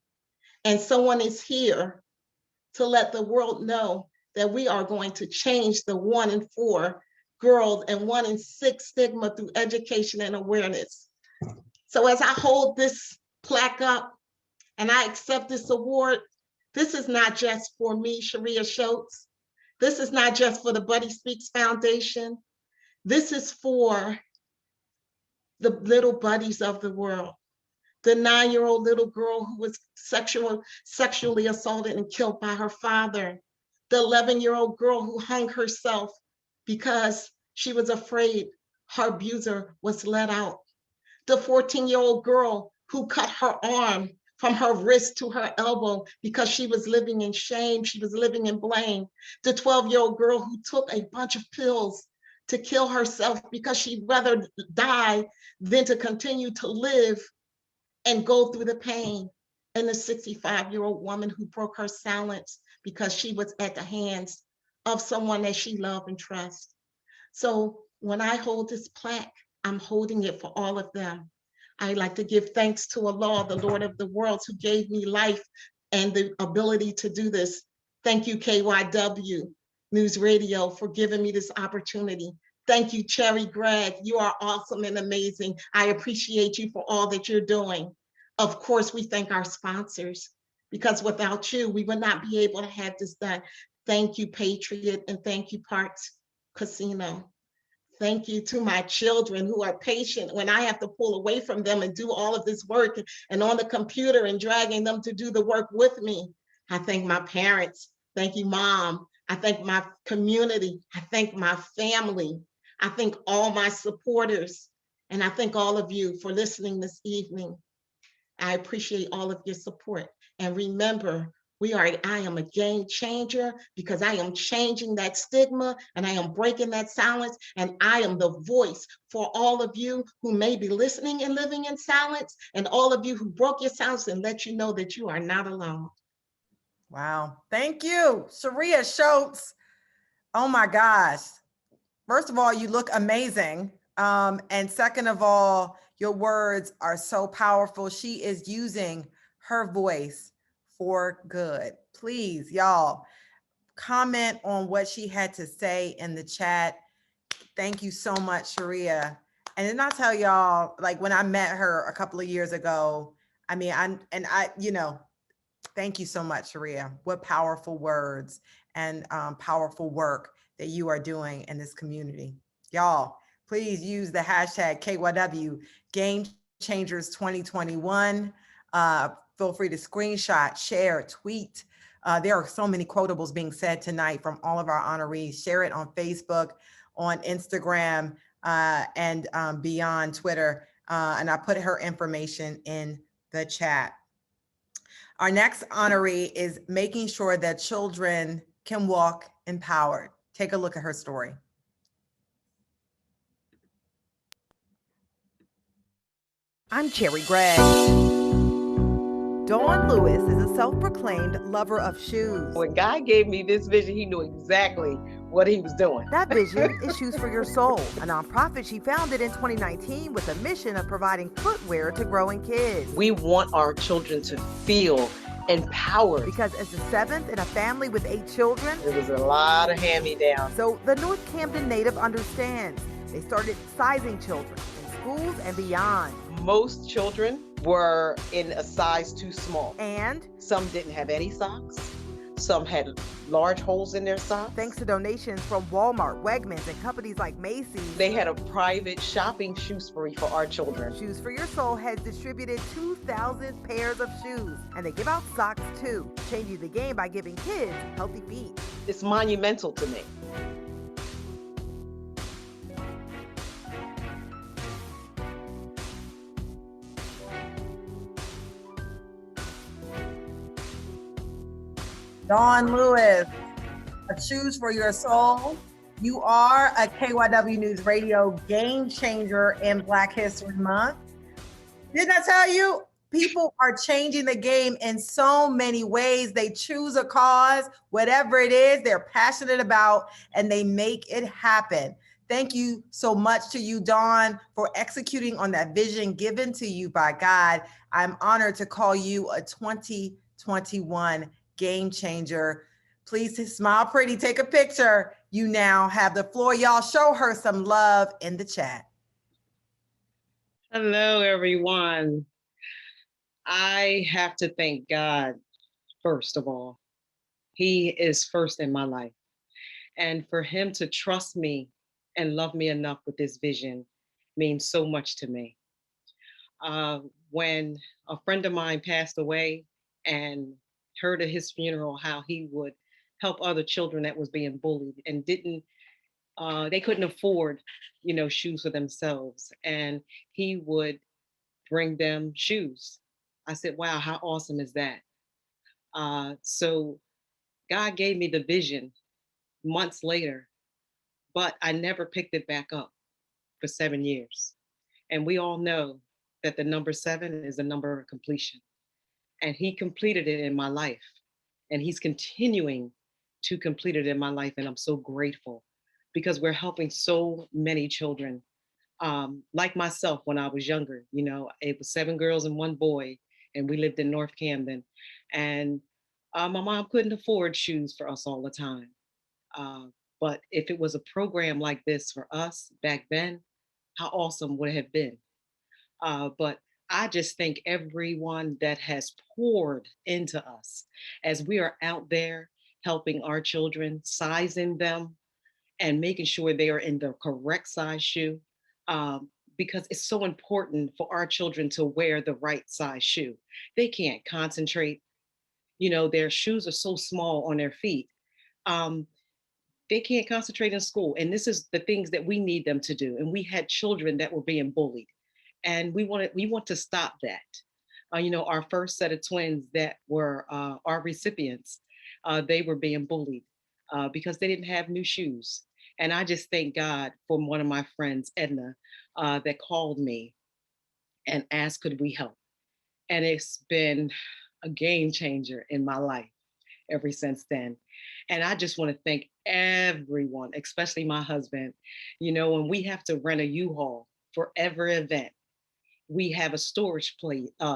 And someone is here to let the world know that we are going to change the 1 in 4 girls and 1 in 6 stigma through education and awareness. So as I hold this plaque up and I accept this award, this is not just for me, Sharia Schultz. This is not just for the Buddy Speaks Foundation. This is for the little buddies of the world. The 9-year-old little girl who was sexually assaulted and killed by her father. The 11-year-old girl who hung herself because she was afraid her abuser was let out. The 14-year-old girl who cut her arm from her wrist to her elbow because she was living in shame, she was living in blame. The 12-year-old girl who took a bunch of pills to kill herself because she'd rather die than to continue to live and go through the pain. And the 65-year-old woman who broke her silence because she was at the hands of someone that she loved and trusts. So when I hold this plaque, I'm holding it for all of them. I like to give thanks to Allah, the Lord of the worlds, who gave me life and the ability to do this. Thank you, KYW Newsradio, for giving me this opportunity. Thank you, Cherry Gregg. You are awesome and amazing. I appreciate you for all that you're doing. Of course, we thank our sponsors, because without you, we would not be able to have this done. Thank you, Patriot, and thank you, Parks Casino. Thank you to my children who are patient when I have to pull away from them and do all of this work and on the computer and dragging them to do the work with me. I thank my parents. Thank you, Mom. I thank my community. I thank my family. I thank all my supporters. And I thank all of you for listening this evening. I appreciate all of your support. And remember, I am a game changer, because I am changing that stigma and I am breaking that silence, and I am the voice for all of you who may be listening and living in silence, and all of you who broke your silence, and let you know that you are not alone. Wow. Thank you, Sharia Schultz. Oh my gosh. First of all, you look amazing. And second of all, your words are so powerful. She is using her voice for good. Please, y'all, comment on what she had to say in the chat. Thank you so much, Sharia. And then I'll tell y'all, like when I met her a couple of years ago, I mean, thank you so much, Sharia. What powerful words and powerful work that you are doing in this community. Y'all, please use the hashtag KYW GameChangers 2021. Feel free to screenshot, share, tweet. There are so many quotables being said tonight from all of our honorees. Share it on Facebook, on Instagram, and beyond Twitter. And I put her information in the chat. Our next honoree is making sure that children can walk empowered. Take a look at her story. I'm Cherry Gregg. Dawn Lewis is a self-proclaimed lover of shoes. When God gave me this vision, he knew exactly what he was doing. That vision is Shoes for Your Soul, a nonprofit she founded in 2019 with a mission of providing footwear to growing kids. We want our children to feel empowered. Because as the seventh in a family with 8 children, It was a lot of hand-me-downs. so the North Camden native understands. They started sizing children in schools and beyond. Most children were in a size too small. And Some didn't have any socks. Some had large holes in their socks. thanks to donations from Walmart, Wegmans, and companies like Macy's, They had a private shopping shoe spree for our children. Shoes for Your Soul has distributed 2,000 pairs of shoes, and they give out socks too, changing the game by giving kids healthy feet. It's monumental to me. Dawn Lewis, a Shoes for Your Soul. You are a KYW News Radio game changer in Black History Month. Didn't I tell you? People are changing the game in so many ways. They choose a cause, whatever it is they're passionate about, and they make it happen. Thank you so much to you, Dawn, for executing on that vision given to you by God. I'm honored to call you a 2021 game changer. Please smile pretty, take a picture. You now have the floor. Y'all show her some love in the chat. Hello, everyone. I have to thank God, first of all. He is first in my life. And for him to trust me and love me enough with this vision means so much to me. When a friend of mine passed away and heard at his funeral how he would help other children that was being bullied and they couldn't afford, shoes for themselves. And he would bring them shoes. I said, wow, how awesome is that? So God gave me the vision months later, but I never picked it back up for 7 years. And we all know that the number 7 is the number of completion. And he completed it in my life. And he's continuing to complete it in my life. And I'm so grateful because we're helping so many children. Like myself, when I was younger, it was 7 girls and 1 boy, and we lived in North Camden. And my mom couldn't afford shoes for us all the time. But if it was a program like this for us back then, how awesome would it have been? But I just thank everyone that has poured into us as we are out there helping our children, sizing them and making sure they are in the correct size shoe. Because it's so important for our children to wear the right size shoe. They can't concentrate. Their shoes are so small on their feet. They can't concentrate in school. And this is the things that we need them to do. And we had children that were being bullied. And we want to stop that. Our first set of twins that were our recipients, they were being bullied because they didn't have new shoes. And I just thank God for one of my friends, Edna, that called me and asked, could we help? And it's been a game changer in my life ever since then. And I just want to thank everyone, especially my husband. When we have to rent a U-Haul for every event, we have a storage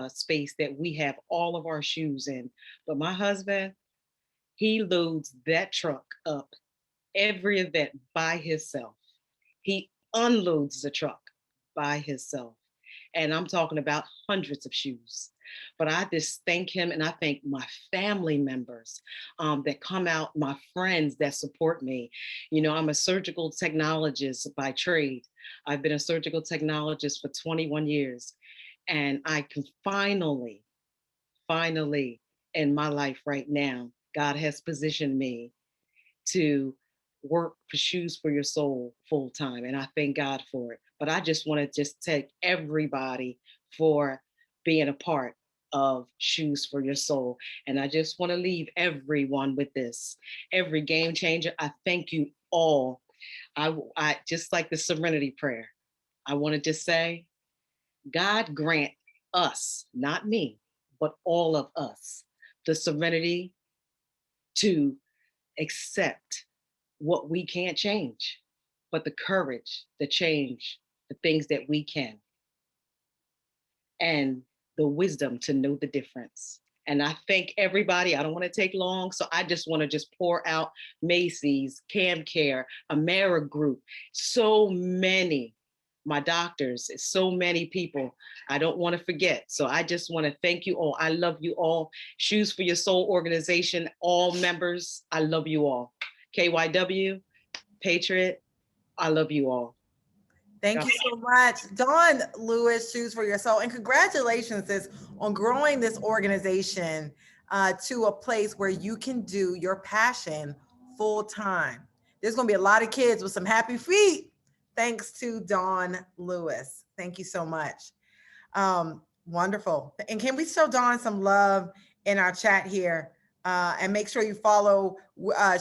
space that we have all of our shoes in. But my husband, he loads that truck up every event by himself. He unloads the truck by himself. And I'm talking about hundreds of shoes. But I just thank him, and I thank my family members that come out, my friends that support me. I'm a surgical technologist by trade. I've been a surgical technologist for 21 years. And I can finally in my life right now, God has positioned me to work for Shoes for Your Soul full time. And I thank God for it. But I just want to thank everybody for being a part of Shoes for Your Soul. And I just want to leave everyone with this. Every game changer, I thank you all. I just like the serenity prayer. I want to just say God grant us, not me, but all of us, the serenity to accept what we can't change, but the courage to change the things that we can, and the wisdom to know the difference. And I thank everybody. I don't want to take long, so I just want to just pour out Macy's, CamCare, AmeriGroup, so many, my doctors, so many people I don't want to forget. So I just want to thank you all. I love you all. Shoes for Your Soul organization, all members, I love you all. KYW, Patriot, I love you all. Thank you so much, Dawn Lewis, Shoes for Your Soul, and congratulations, sis, on growing this organization to a place where you can do your passion full time. There's going to be a lot of kids with some happy feet, thanks to Dawn Lewis. Thank you so much. Wonderful. And can we show Dawn some love in our chat here? And make sure you follow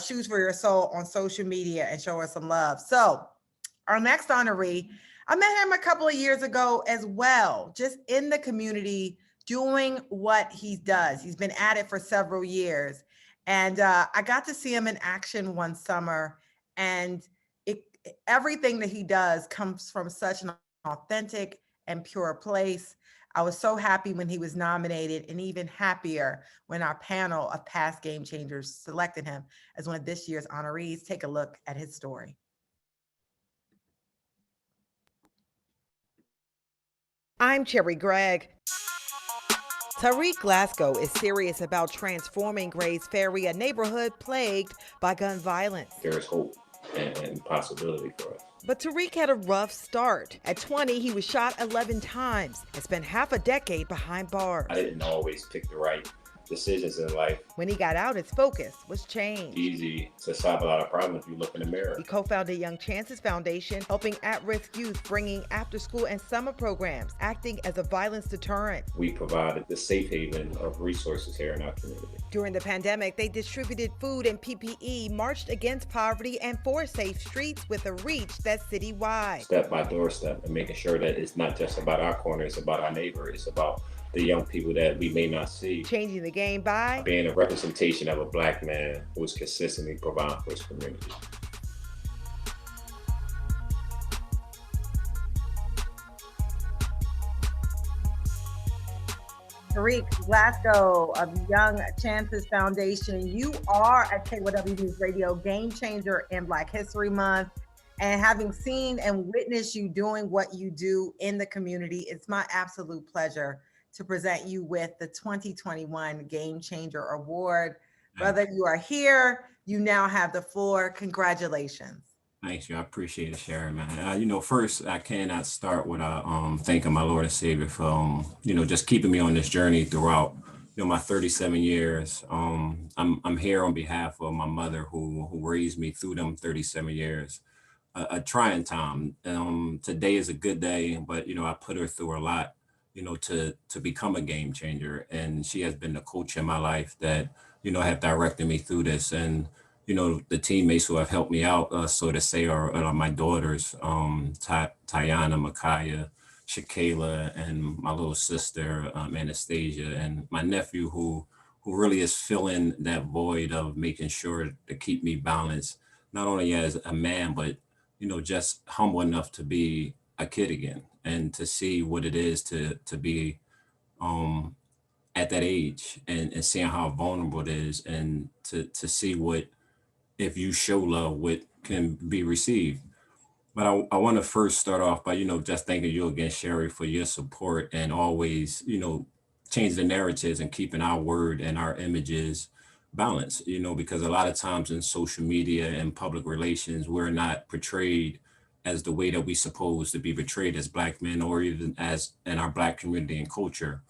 Shoes for Your Soul on social media and show us some love. So, our next honoree, I met him a couple of years ago as well, just in the community doing what he does. He's been at it for several years. And I got to see him in action one summer, and everything that he does comes from such an authentic and pure place. I was so happy when he was nominated, and even happier when our panel of past Game Changers selected him as one of this year's honorees. Take a look at his story. I'm Cherry Gregg. Tariq Glasgow is serious about transforming Gray's Ferry, a neighborhood plagued by gun violence. There is hope and possibility for us. But Tariq had a rough start. At 20, he was shot 11 times and spent half a decade behind bars. I didn't always pick the right decisions in life. When he got out, his focus was changed. Easy to solve a lot of problems if you look in the mirror. He co-founded Young Chances Foundation, helping at-risk youth, bringing after-school and summer programs, acting as a violence deterrent. We provided the safe haven of resources here in our community. During the pandemic, they distributed food and PPE, marched against poverty, and for safe streets with a reach that's citywide. Step by doorstep, and making sure that it's not just about our corner, it's about our neighbor, it's about the young people that we may not see. Changing the game by being a representation of a Black man who is consistently providing for his community. Tariq Glasgow of Young Chances Foundation. You are at KYW Newsradio Game Changer in Black History Month. And having seen and witnessed you doing what you do in the community, it's my absolute pleasure to present you with the 2021 Game Changer Award. Whether you are here, you now have the floor. Congratulations. Thanks, you. I appreciate it, Sharon, man. First, I cannot start without thanking my Lord and Savior for, just keeping me on this journey throughout, my 37 years. I'm here on behalf of my mother who raised me through them 37 years. A trying time. Today is a good day, but, I put her through a lot, to become a game changer. And she has been the coach in my life that, have directed me through this. And, the teammates who have helped me out, so to say, are my daughters, Tayana, Micaiah, Shakayla, and my little sister, Anastasia, and my nephew who really is filling that void of making sure to keep me balanced, not only as a man, but just humble enough to be a kid again and to see what it is to be at that age and seeing how vulnerable it is, and to see what, if you show love, what can be received. But I want to first start off by, just thanking you again, Sherry, for your support and always, change the narratives and keeping our word and our images balanced, because a lot of times in social media and public relations, we're not portrayed as the way that we supposed to be portrayed as Black men, or even as in our Black community and culture.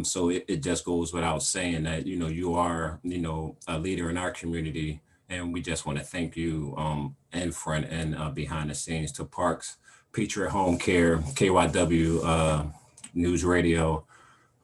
So it just goes without saying that, you are, a leader in our community, and we just want to thank you in front and behind the scenes. To Parks, Patriot Home Care, KYW Newsradio,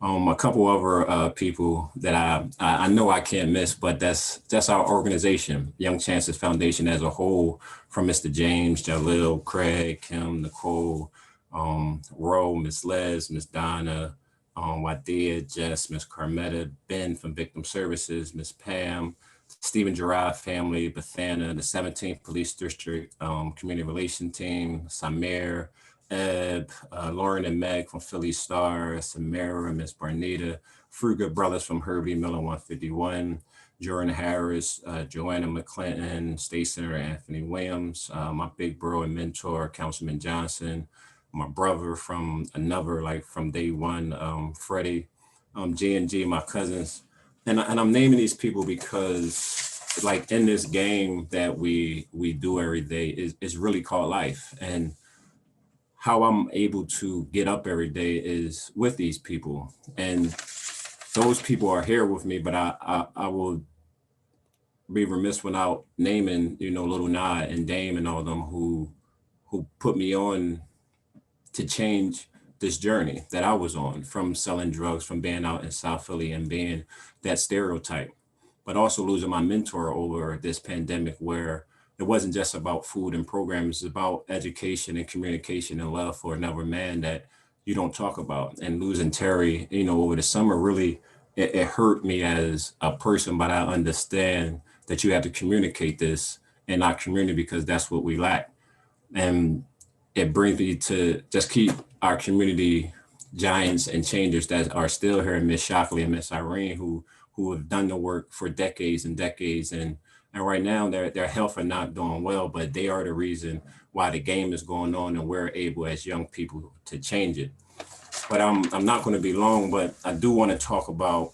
a couple other people that I know I can't miss, but that's our organization, Young Chances Foundation as a whole, from Mr. James, Jalil, Craig, Kim, Nicole, Ro, Miss Les, Miss Donna, Wadea, Jess, Miss Carmetta, Ben from Victim Services, Miss Pam, Stephen Girard family, Bethana, the 17th Police District Community Relation Team, Samir, Eb, Lauren and Meg from Philly Star, Samara, Miss Barnita, Fruga Brothers from Herbie Miller 151, Jordan Harris, Joanna McClinton, State Senator Anthony Williams, my big bro and mentor, Councilman Johnson, my brother from another, like from day one, Freddie, G&G, my cousins. And I'm naming these people because like in this game that we do every day is really called life. And how I'm able to get up every day is with these people. And those people are here with me, but I will be remiss without naming, Little Nah and Dame and all of them who put me on to change this journey that I was on, from selling drugs, from being out in South Philly and being that stereotype, but also losing my mentor over this pandemic, where it wasn't just about food and programs, it's about education and communication and love for another man that you don't talk about. And losing Terry, over the summer, really, it hurt me as a person, but I understand that you have to communicate this in our community because that's what we lack. And it brings me to just keep our community giants and changers that are still here, Miss Shockley and Miss Irene, who have done the work for decades and decades. And right now their health are not doing well, but they are the reason why the game is going on and we're able as young people to change it. But I'm not going to be long, but I do want to talk about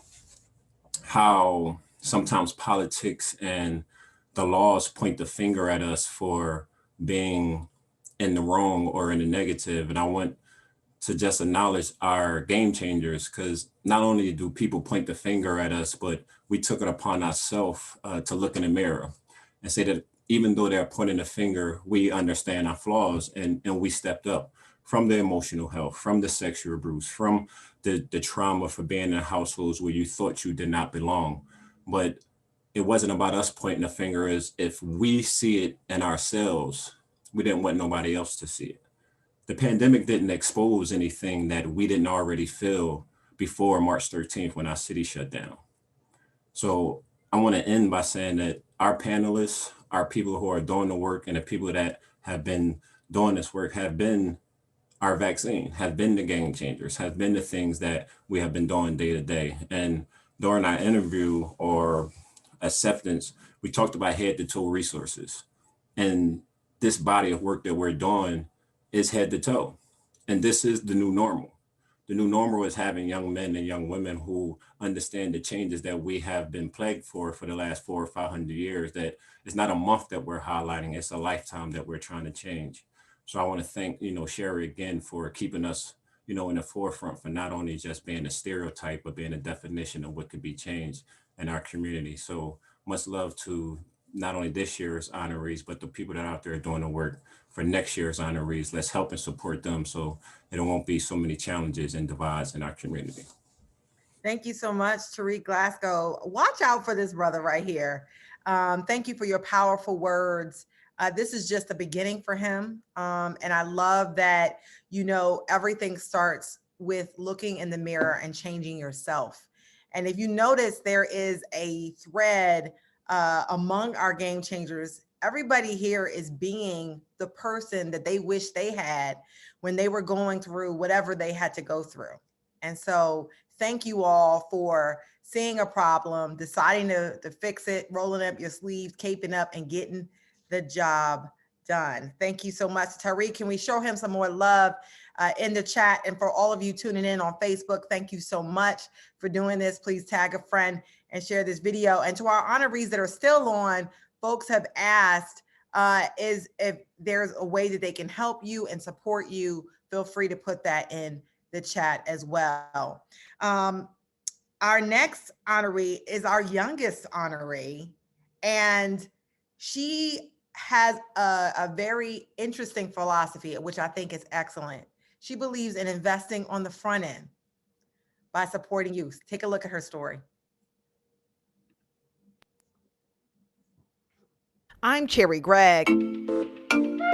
how sometimes politics and the laws point the finger at us for being in the wrong or in the negative. And I want to just acknowledge our game changers, because not only do people point the finger at us, but we took it upon ourselves to look in the mirror and say that even though they're pointing the finger, we understand our flaws and we stepped up from the emotional health, from the sexual abuse, from the trauma for being in households where you thought you did not belong. But it wasn't about us pointing the finger. As if we see it in ourselves, we didn't want nobody else to see it. The pandemic didn't expose anything that we didn't already feel before March 13th when our city shut down. So I want to end by saying that our panelists, our people who are doing the work, and the people that have been doing this work have been our vaccine, have been the game changers, have been the things that we have been doing day to day. And during our interview or acceptance, we talked about head to toe resources. And this body of work that we're doing is head to toe. And this is the new normal. The new normal is having young men and young women who understand the changes that we have been plagued for the last 400 or 500 years, that it's not a month that we're highlighting, it's a lifetime that we're trying to change. So I want to thank, Sherry again for keeping us, in the forefront, for not only just being a stereotype, but being a definition of what could be changed in our community. So much love to not only this year's honorees, but the people that are out there doing the work for next year's honorees. Let's help and support them so there won't be so many challenges and divides in our community. Thank you so much, Tariq Glasgow. Watch out for this brother right here. Thank you for your powerful words. This is just the beginning for him. And I love that, everything starts with looking in the mirror and changing yourself. And if you notice, there is a thread among our game changers. Everybody here is being the person that they wish they had when they were going through whatever they had to go through. And so thank you all for seeing a problem, deciding to fix it, rolling up your sleeves, caping up, and getting the job done. Thank you so much. Tariq, can we show him some more love in the chat? And for all of you tuning in on Facebook, thank you so much for doing this. Please tag a friend and share this video. And to our honorees that are still on, folks have asked is if there's a way that they can help you and support you, feel free to put that in the chat as well. Our next honoree is our youngest honoree, and she has a very interesting philosophy, which I think is excellent. She believes in investing on the front end by supporting youth. Take a look at her story. I'm Cherry Gregg.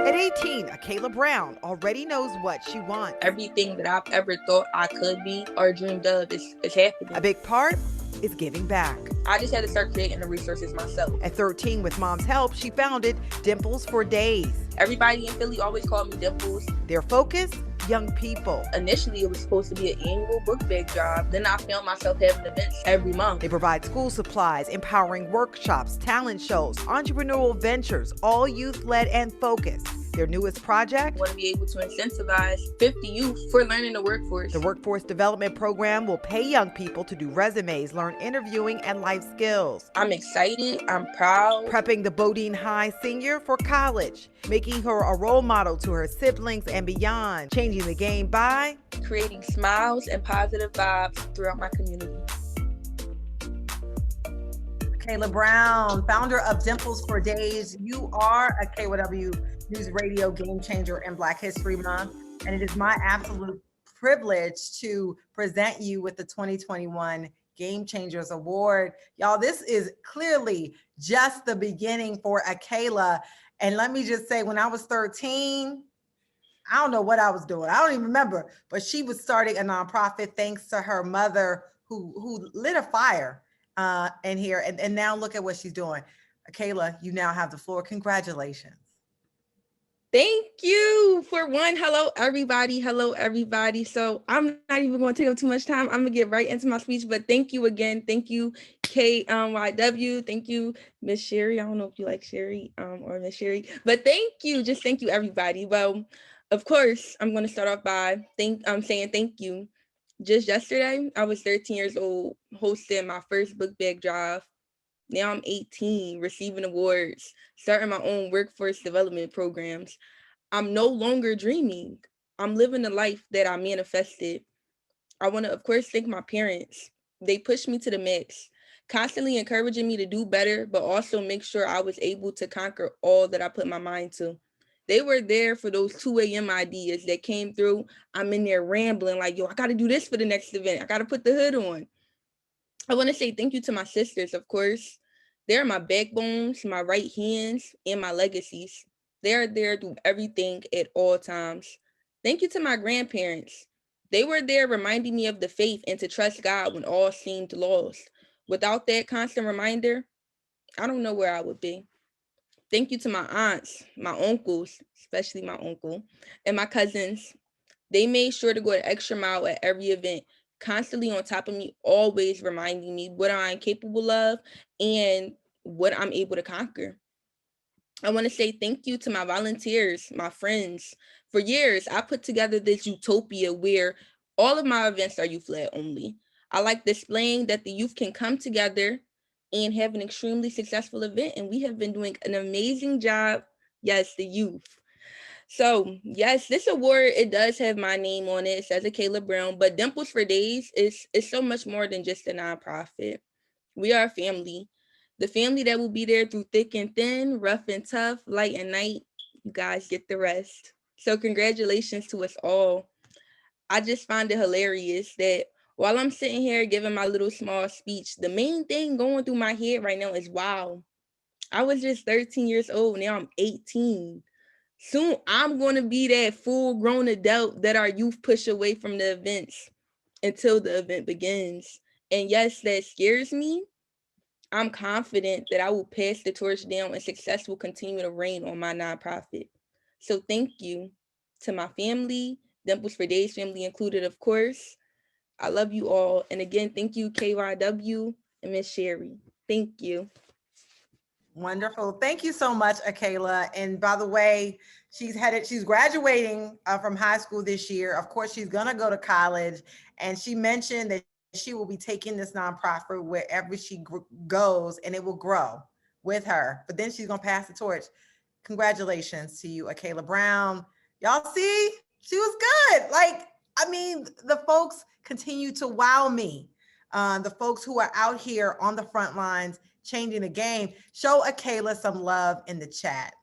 At 18, Akayla Brown already knows what she wants. Everything that I've ever thought I could be or dreamed of is happening. A big part is giving back. I just had to start creating the resources myself. At 13, with Mom's help, she founded Dimples for Days. Everybody in Philly always called me Dimples. Their focus, young people. Initially, it was supposed to be an annual book bag drive. Then I found myself having events every month. They provide school supplies, empowering workshops, talent shows, entrepreneurial ventures, all youth-led and focused. Their newest project? I want to be able to incentivize 50 youth for learning the workforce. The Workforce Development Program will pay young people to do resumes, learn interviewing, and life skills. I'm excited. I'm proud. Prepping the Bodine High senior for college, making her a role model to her siblings and beyond, changing the game by creating smiles and positive vibes throughout my community. Kayla Brown, founder of Dimples for Days. You are a KYW Newsradio game changer in Black History Month, and it is my absolute privilege to present you with the 2021 Game Changers Award. Y'all, this is clearly just the beginning for Akayla. And let me just say, when I was 13, I don't know what I was doing. I don't even remember, but she was starting a nonprofit thanks to her mother who lit a fire in here. And now look at what she's doing. Akayla, you now have the floor. Congratulations. Thank you for one. Hello, everybody. Hello, everybody. So I'm not even going to take up too much time. I'm going to get right into my speech, but thank you again. Thank you, KYW. Thank you, Miss Sherry. I don't know if you like Sherry or Miss Sherry, but thank you. Just thank you, everybody. Well, of course, I'm going to start off by saying thank you. Just yesterday, I was 13 years old, hosting my first book bag drive. Now I'm 18, receiving awards, starting my own workforce development programs. I'm no longer dreaming. I'm living the life that I manifested. I want to, of course, thank my parents. They pushed me to the max, constantly encouraging me to do better, but also make sure I was able to conquer all that I put my mind to. They were there for those 2 a.m. ideas that came through. I'm in there rambling like, yo, I got to do this for the next event. I got to put the hood on. I want to say thank you to my sisters, of course. They're my backbones, my right hands, and my legacies. They're there through everything at all times. Thank you to my grandparents. They were there reminding me of the faith and to trust God when all seemed lost. Without that constant reminder, I don't know where I would be. Thank you to my aunts, my uncles, especially my uncle, and my cousins. They made sure to go an extra mile at every event, constantly on top of me, always reminding me what I'm capable of and what I'm able to conquer. I want to say thank you to my volunteers, my friends. For years, I put together this utopia where all of my events are youth-led only. I like displaying that the youth can come together and have an extremely successful event, and we have been doing an amazing job. Yes, the youth. So yes, this award, it does have my name on it. It says Akayla Brown, but Dimples for Days is so much more than just a nonprofit. We are a family. The family that will be there through thick and thin, rough and tough, light and night. You guys get the rest. So congratulations to us all. I just find it hilarious that while I'm sitting here giving my little small speech, the main thing going through my head right now is, wow, I was just 13 years old. Now I'm 18. Soon I'm going to be that full-grown adult that our youth push away from the events until the event begins. And yes, that scares me. I'm confident that I will pass the torch down and success will continue to reign on my nonprofit. So thank you to my family, Dimples for Days family included, of course. I love you all. And again, thank you, KYW and Miss Sherry. Thank you. Wonderful. Thank you so much, Akayla. And by the way, she's graduating from high school this year. Of course, she's going to go to college. And she mentioned that she will be taking this nonprofit wherever she goes, and it will grow with her. But then she's going to pass the torch. Congratulations to you, Akayla Brown. Y'all see, she was good. Like, I mean, the folks continue to wow me. The folks who are out here on the front lines changing the game. Show Akayla some love in the chat.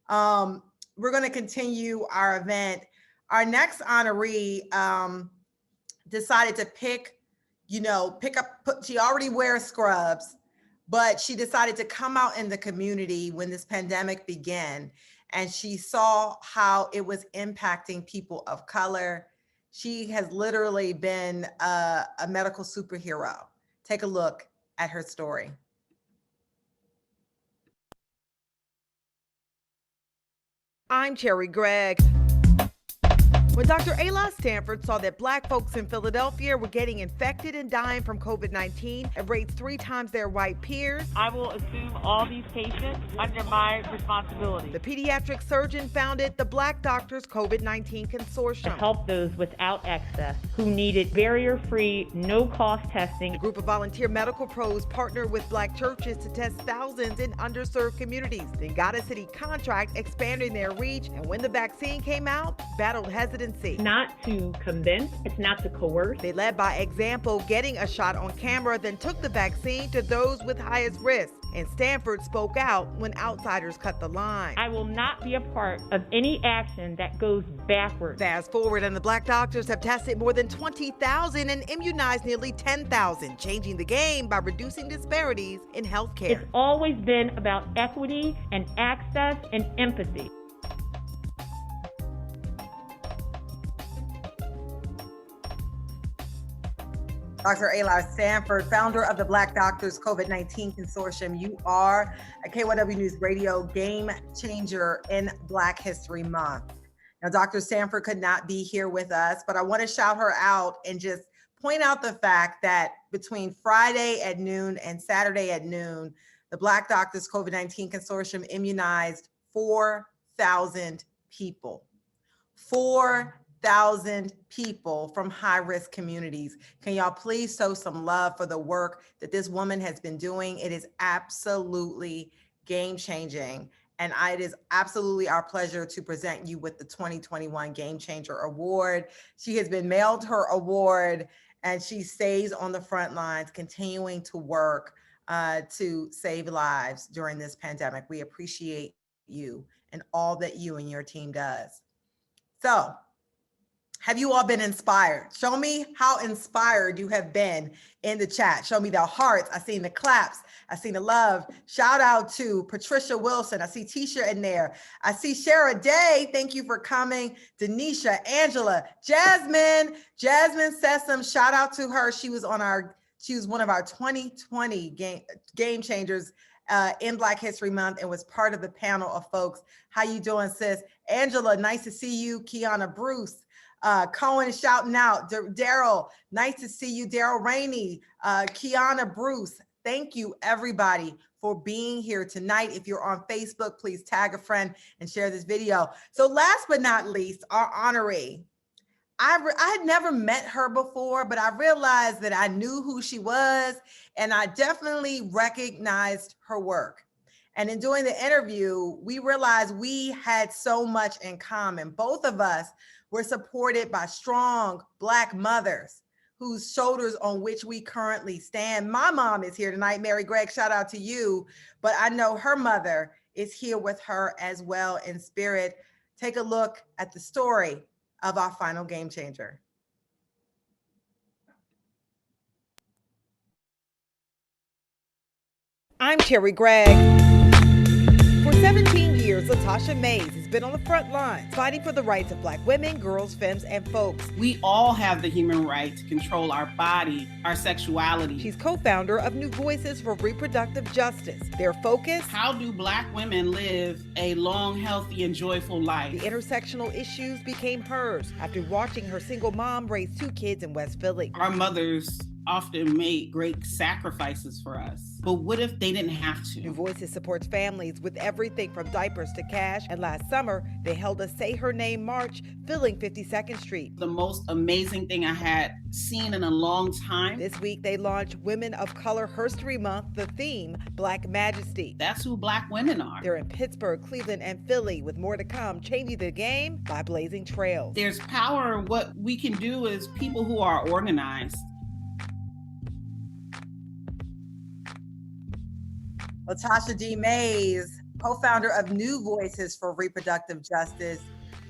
We're going to continue our event. Our next honoree decided to she already wears scrubs, but she decided to come out in the community when this pandemic began and she saw how it was impacting people of color. She has literally been a medical superhero. Take a look at her story. I'm Cherry Gregg. When Dr. Ayla Stanford saw that Black folks in Philadelphia were getting infected and dying from COVID-19 at rates 3 times their white peers, I will assume all these patients under my responsibility. the pediatric surgeon founded the Black Doctors COVID-19 To Consortium. help those without access who needed barrier-free, no-cost testing. A group of volunteer medical pros partnered with Black churches to test thousands in underserved communities. Then got a city contract expanding their reach, and when the vaccine came out, battled hesitancy. Not to convince, it's not to coerce. They led by example, getting a shot on camera, then took the vaccine to those with highest risk. And Stanford spoke out when outsiders cut the line. I will not be a part of any action that goes backwards. Fast forward, and the Black doctors have tested more than 20,000 and immunized nearly 10,000, changing the game by reducing disparities in healthcare. It's always been about equity and access and empathy. Dr. Ayla Stanford, founder of the Black Doctors COVID-19 Consortium. You are a KYW News Radio game changer in Black History Month. Now, Dr. Stanford could not be here with us, but I want to shout her out and just point out the fact that between Friday at noon and Saturday at noon, the Black Doctors COVID-19 Consortium immunized 4,000 people. 4,000 people from high-risk communities. Can y'all please show some love for the work that this woman has been doing? It is absolutely game-changing. And it is absolutely our pleasure to present you with the 2021 Game Changer Award. She has been mailed her award, and she stays on the front lines, continuing to work to save lives during this pandemic. We appreciate you and all that you and your team does. So, have you all been inspired? Show me how inspired you have been in the chat. Show me the hearts. I seen the claps. I seen the love. Shout out to Patricia Wilson. I see Tisha in there. I see Shara Day. Thank you for coming. Denisha, Angela, Jasmine Sessom. Shout out to her. She was one of our 2020 game changers in Black History Month and was part of the panel of folks. How you doing, sis? Angela, nice to see you. Kiana Bruce. Cohen shouting out. Daryl, nice to see you. Daryl Rainey, Kiana Bruce. Thank you, everybody, for being here tonight. If you're on Facebook, please tag a friend and share this video. So last but not least, our honoree. I had never met her before, but I realized that I knew who she was, and I definitely recognized her work. And in doing the interview, we realized we had so much in common. Both of us were supported by strong Black mothers whose shoulders on which we currently stand. My mom is here tonight, Mary Gregg, shout out to you, but I know her mother is here with her as well in spirit. Take a look at the story of our final game changer. I'm Cherry Gregg. For 17 years, Latasha Mays has been on the front lines fighting for the rights of Black women, girls, femmes, and folks. We all have the human right to control our body, our sexuality. She's co-founder of New Voices for Reproductive Justice. Their focus: how do Black women live a long, healthy, and joyful life? The intersectional issues became hers after watching her single mom raise 2 kids in West Philly. Our mothers often made great sacrifices for us, but what if they didn't have to? New Voices supports families with everything from diapers to cash, and last summer they held a Say Her Name march filling 52nd Street. The most amazing thing I had seen in a long time. This week they launched Women of Color History Month, the theme Black Majesty. That's who Black women are. They're in Pittsburgh, Cleveland, and Philly, with more to come, changing the game by blazing trails. There's power in what we can do as people who are organized. Latasha D. Mays, co-founder of New Voices for Reproductive Justice.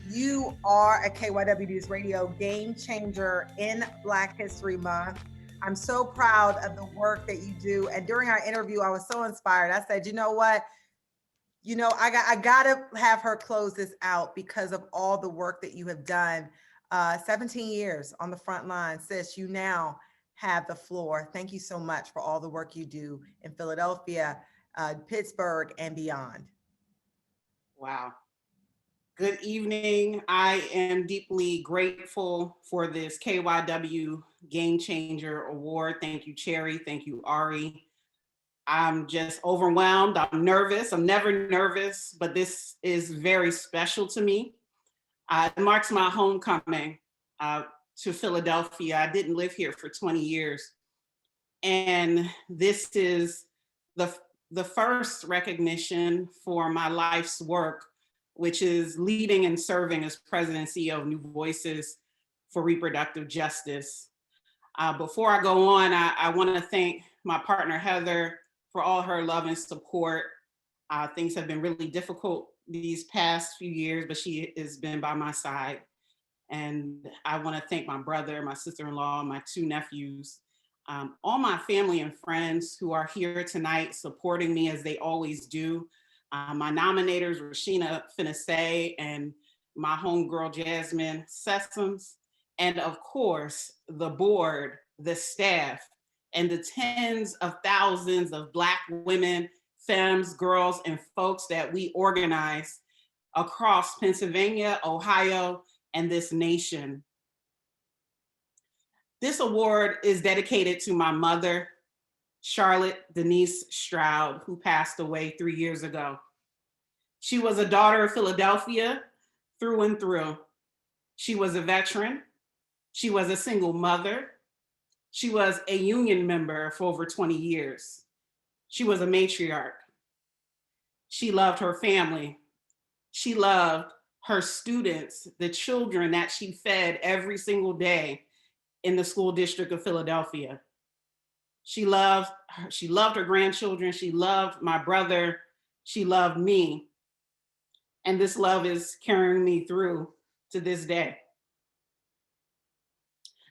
You are a KYW News Radio game changer in Black History Month. I'm so proud of the work that you do. And during our interview, I was so inspired. I said, you know what? You know, I gotta have her close this out because of all the work that you have done. 17 years on the front line. Sis, you now have the floor. Thank you so much for all the work you do in Philadelphia, Pittsburgh, and beyond. Wow. Good evening. I am deeply grateful for this KYW Game Changer Award. Thank you, Cherry. Thank you, Ari. I'm just overwhelmed. I'm nervous. I'm never nervous, but this is very special to me. It marks my homecoming to Philadelphia. I didn't live here for 20 years. And this is the first recognition for my life's work, which is leading and serving as president and CEO of New Voices for Reproductive Justice. Before I go on, I want to thank my partner, Heather, for all her love and support. Things have been really difficult these past few years, but she has been by my side. And I want to thank my brother, my sister-in-law, my two nephews, all my family and friends who are here tonight supporting me as they always do. My nominators, Rashina Finesse and my homegirl, Jasmine Sessoms, and of course, the board, the staff, and the tens of thousands of Black women, femmes, girls, and folks that we organize across Pennsylvania, Ohio, and this nation. This award is dedicated to my mother, Charlotte Denise Stroud, who passed away 3 years ago. She was a daughter of Philadelphia through and through. She was a veteran. She was a single mother. She was a union member for over 20 years. She was a matriarch. She loved her family. She loved her students, the children that she fed every single day in the school district of Philadelphia. She loved her grandchildren. She loved my brother. She loved me. And this love is carrying me through to this day.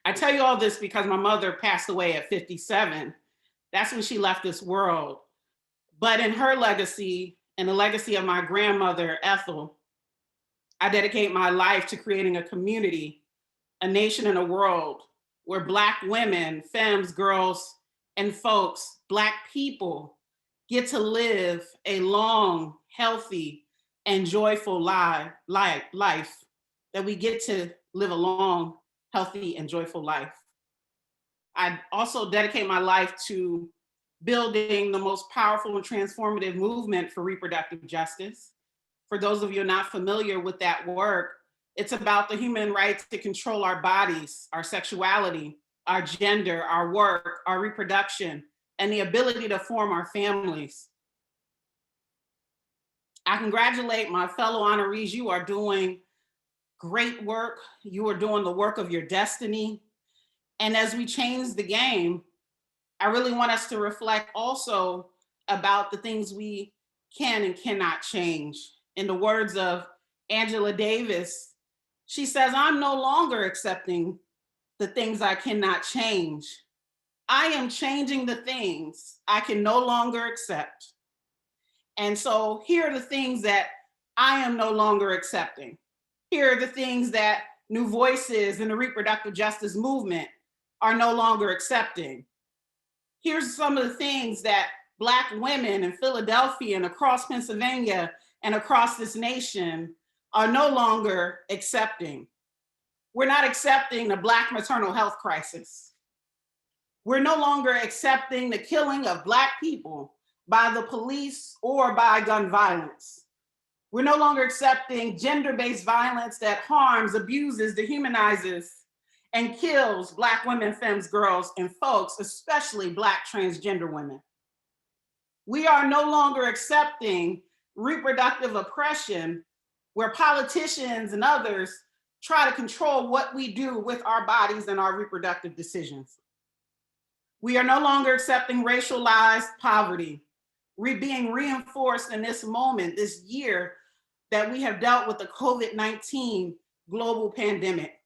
I tell you all this because my mother passed away at 57. That's when she left this world. But in her legacy and the legacy of my grandmother, Ethel, I dedicate my life to creating a community, a nation, and a world where Black women, femmes, girls, and folks, Black people, get to live a long, healthy, and joyful life, that we get to live a long, healthy, and joyful life. I also dedicate my life to building the most powerful and transformative movement for reproductive justice. For those of you not familiar with that work, it's about the human right to control our bodies, our sexuality, our gender, our work, our reproduction, and the ability to form our families. I congratulate my fellow honorees. You are doing great work. You are doing the work of your destiny. And as we change the game, I really want us to reflect also about the things we can and cannot change. In the words of Angela Davis, she says, "I'm no longer accepting the things I cannot change. I am changing the things I can no longer accept." And so here are the things that I am no longer accepting. Here are the things that New Voices in the reproductive justice movement are no longer accepting. Here's some of the things that Black women in Philadelphia and across Pennsylvania and across this nation are no longer accepting. We're not accepting the Black maternal health crisis. We're no longer accepting the killing of Black people by the police or by gun violence. We're no longer accepting gender-based violence that harms, abuses, dehumanizes, and kills Black women, femmes, girls, and folks, especially Black transgender women. We are no longer accepting reproductive oppression where politicians and others try to control what we do with our bodies and our reproductive decisions. We are no longer accepting racialized poverty. We're being reinforced in this moment, this year, that we have dealt with the COVID-19 global pandemic.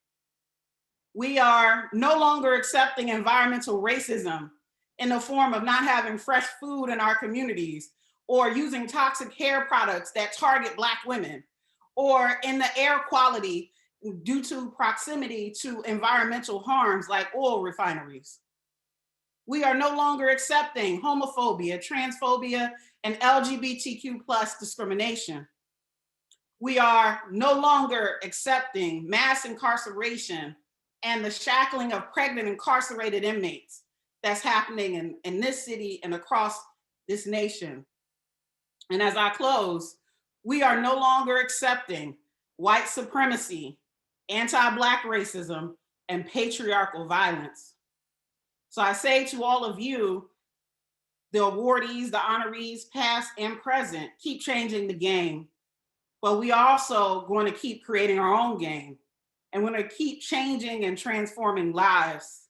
We are no longer accepting environmental racism in the form of not having fresh food in our communities or using toxic hair products that target Black women, or in the air quality due to proximity to environmental harms like oil refineries. We are no longer accepting homophobia, transphobia, and LGBTQ+ discrimination. We are no longer accepting mass incarceration and the shackling of pregnant incarcerated inmates that's happening in this city and across this nation. And as I close, we are no longer accepting white supremacy, anti-Black racism, and patriarchal violence. So I say to all of you, the awardees, the honorees, past and present, keep changing the game. But we are also going to keep creating our own game. And we're going to keep changing and transforming lives.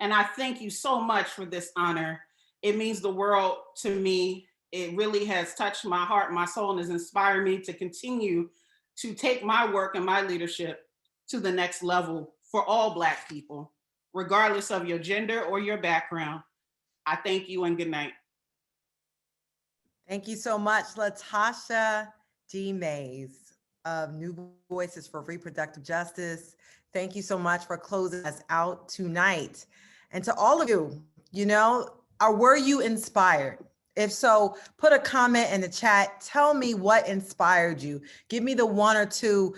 And I thank you so much for this honor. It means the world to me. It really has touched my heart, my soul, and has inspired me to continue to take my work and my leadership to the next level for all Black people, regardless of your gender or your background. I thank you and good night. Thank you so much, Latasha D. Mays of New Voices for Reproductive Justice. Thank you so much for closing us out tonight. And to all of you, were you inspired? If so, put a comment in the chat. Tell me what inspired you. Give me the one or two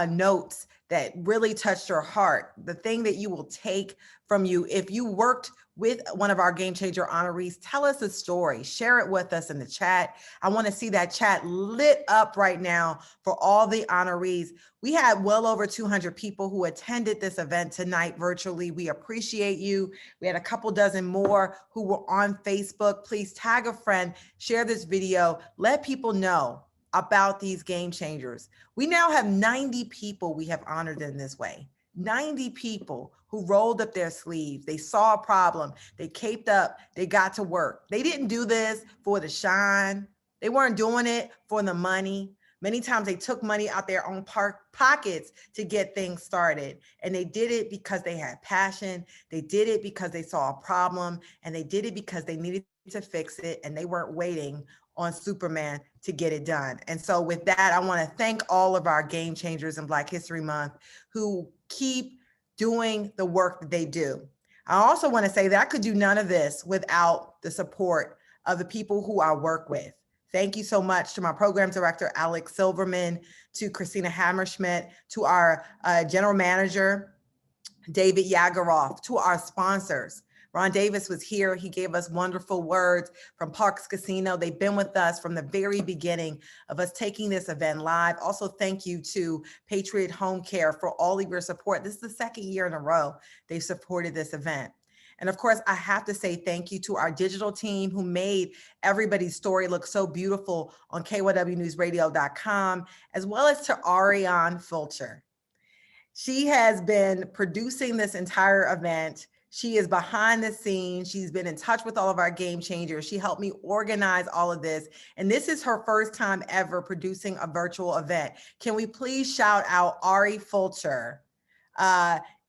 notes that really touched your heart, the thing that you will take from you. If you worked with one of our Game Changer honorees, tell us a story, share it with us in the chat. I want to see that chat lit up right now for all the honorees. We had well over 200 people who attended this event tonight virtually. We appreciate you. We had a couple dozen more who were on Facebook. Please tag a friend, share this video, let people know about these Game Changers. We now have 90 people we have honored in this way. 90 people who rolled up their sleeves. They saw a problem. They caped up. They got to work. They didn't do this for the shine. They weren't doing it for the money. Many times they took money out their own pockets to get things started. And they did it because they had passion. They did it because they saw a problem. And they did it because they needed to fix it. And they weren't waiting on Superman to get it done. And so with that, I want to thank all of our Game Changers in Black History Month who keep doing the work that they do. I also want to say that I could do none of this without the support of the people who I work with. Thank you so much to my program director, Alex Silverman, to Christina Hammerschmidt, to our general manager, David Yagaroff, to our sponsors. Ron Davis was here. He gave us wonderful words from Parks Casino. They've been with us from the very beginning of us taking this event live. Also, thank you to Patriot Home Care for all of your support. This is the second year in a row they've supported this event. And of course, I have to say thank you to our digital team who made everybody's story look so beautiful on KYWNewsRadio.com, as well as to Ariane Fulcher. She has been producing this entire event. She is behind the scenes. She's been in touch with all of our Game Changers. She helped me organize all of this. And this is her first time ever producing a virtual event. Can we please shout out Ari Fulcher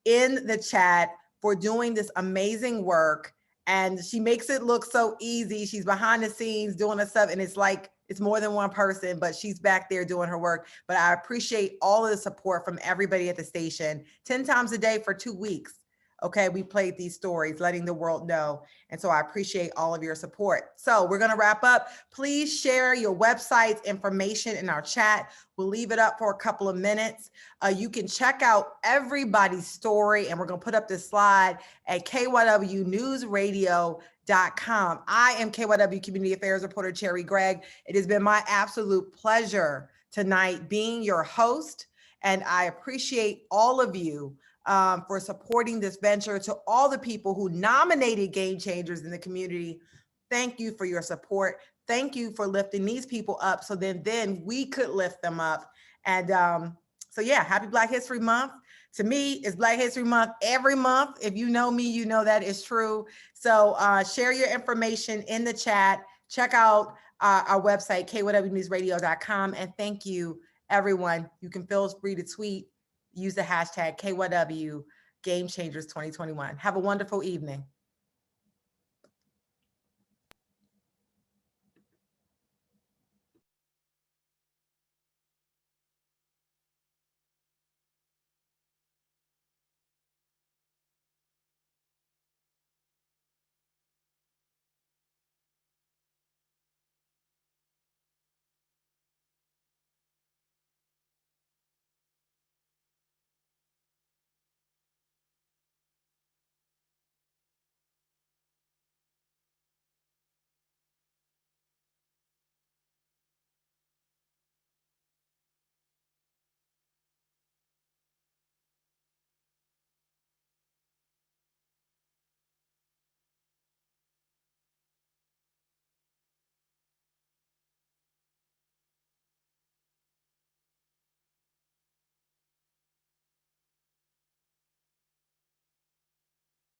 in the chat for doing this amazing work. And she makes it look so easy. She's behind the scenes doing the stuff. And it's like, it's more than one person, but she's back there doing her work. But I appreciate all of the support from everybody at the station 10 times a day for 2 weeks. Okay, we played these stories, letting the world know. And so I appreciate all of your support. So we're gonna wrap up. Please share your website's information in our chat. We'll leave it up for a couple of minutes. You can check out everybody's story, and we're gonna put up this slide at KYWNewsRadio.com. I am KYW Community Affairs reporter Cherry Gregg. It has been my absolute pleasure tonight being your host, and I appreciate all of you for supporting this venture. To all the people who nominated Game Changers in the community, thank you for your support. Thank you for lifting these people up so then we could lift them up. And so yeah, happy Black History Month. To me, it's Black History Month every month. If you know me, you know that is true. So share your information in the chat. Check out our website, KYWNewsRadio.com. And thank you, everyone. You can feel free to tweet. Use the hashtag KYW Game Changers 2021. Have a wonderful evening.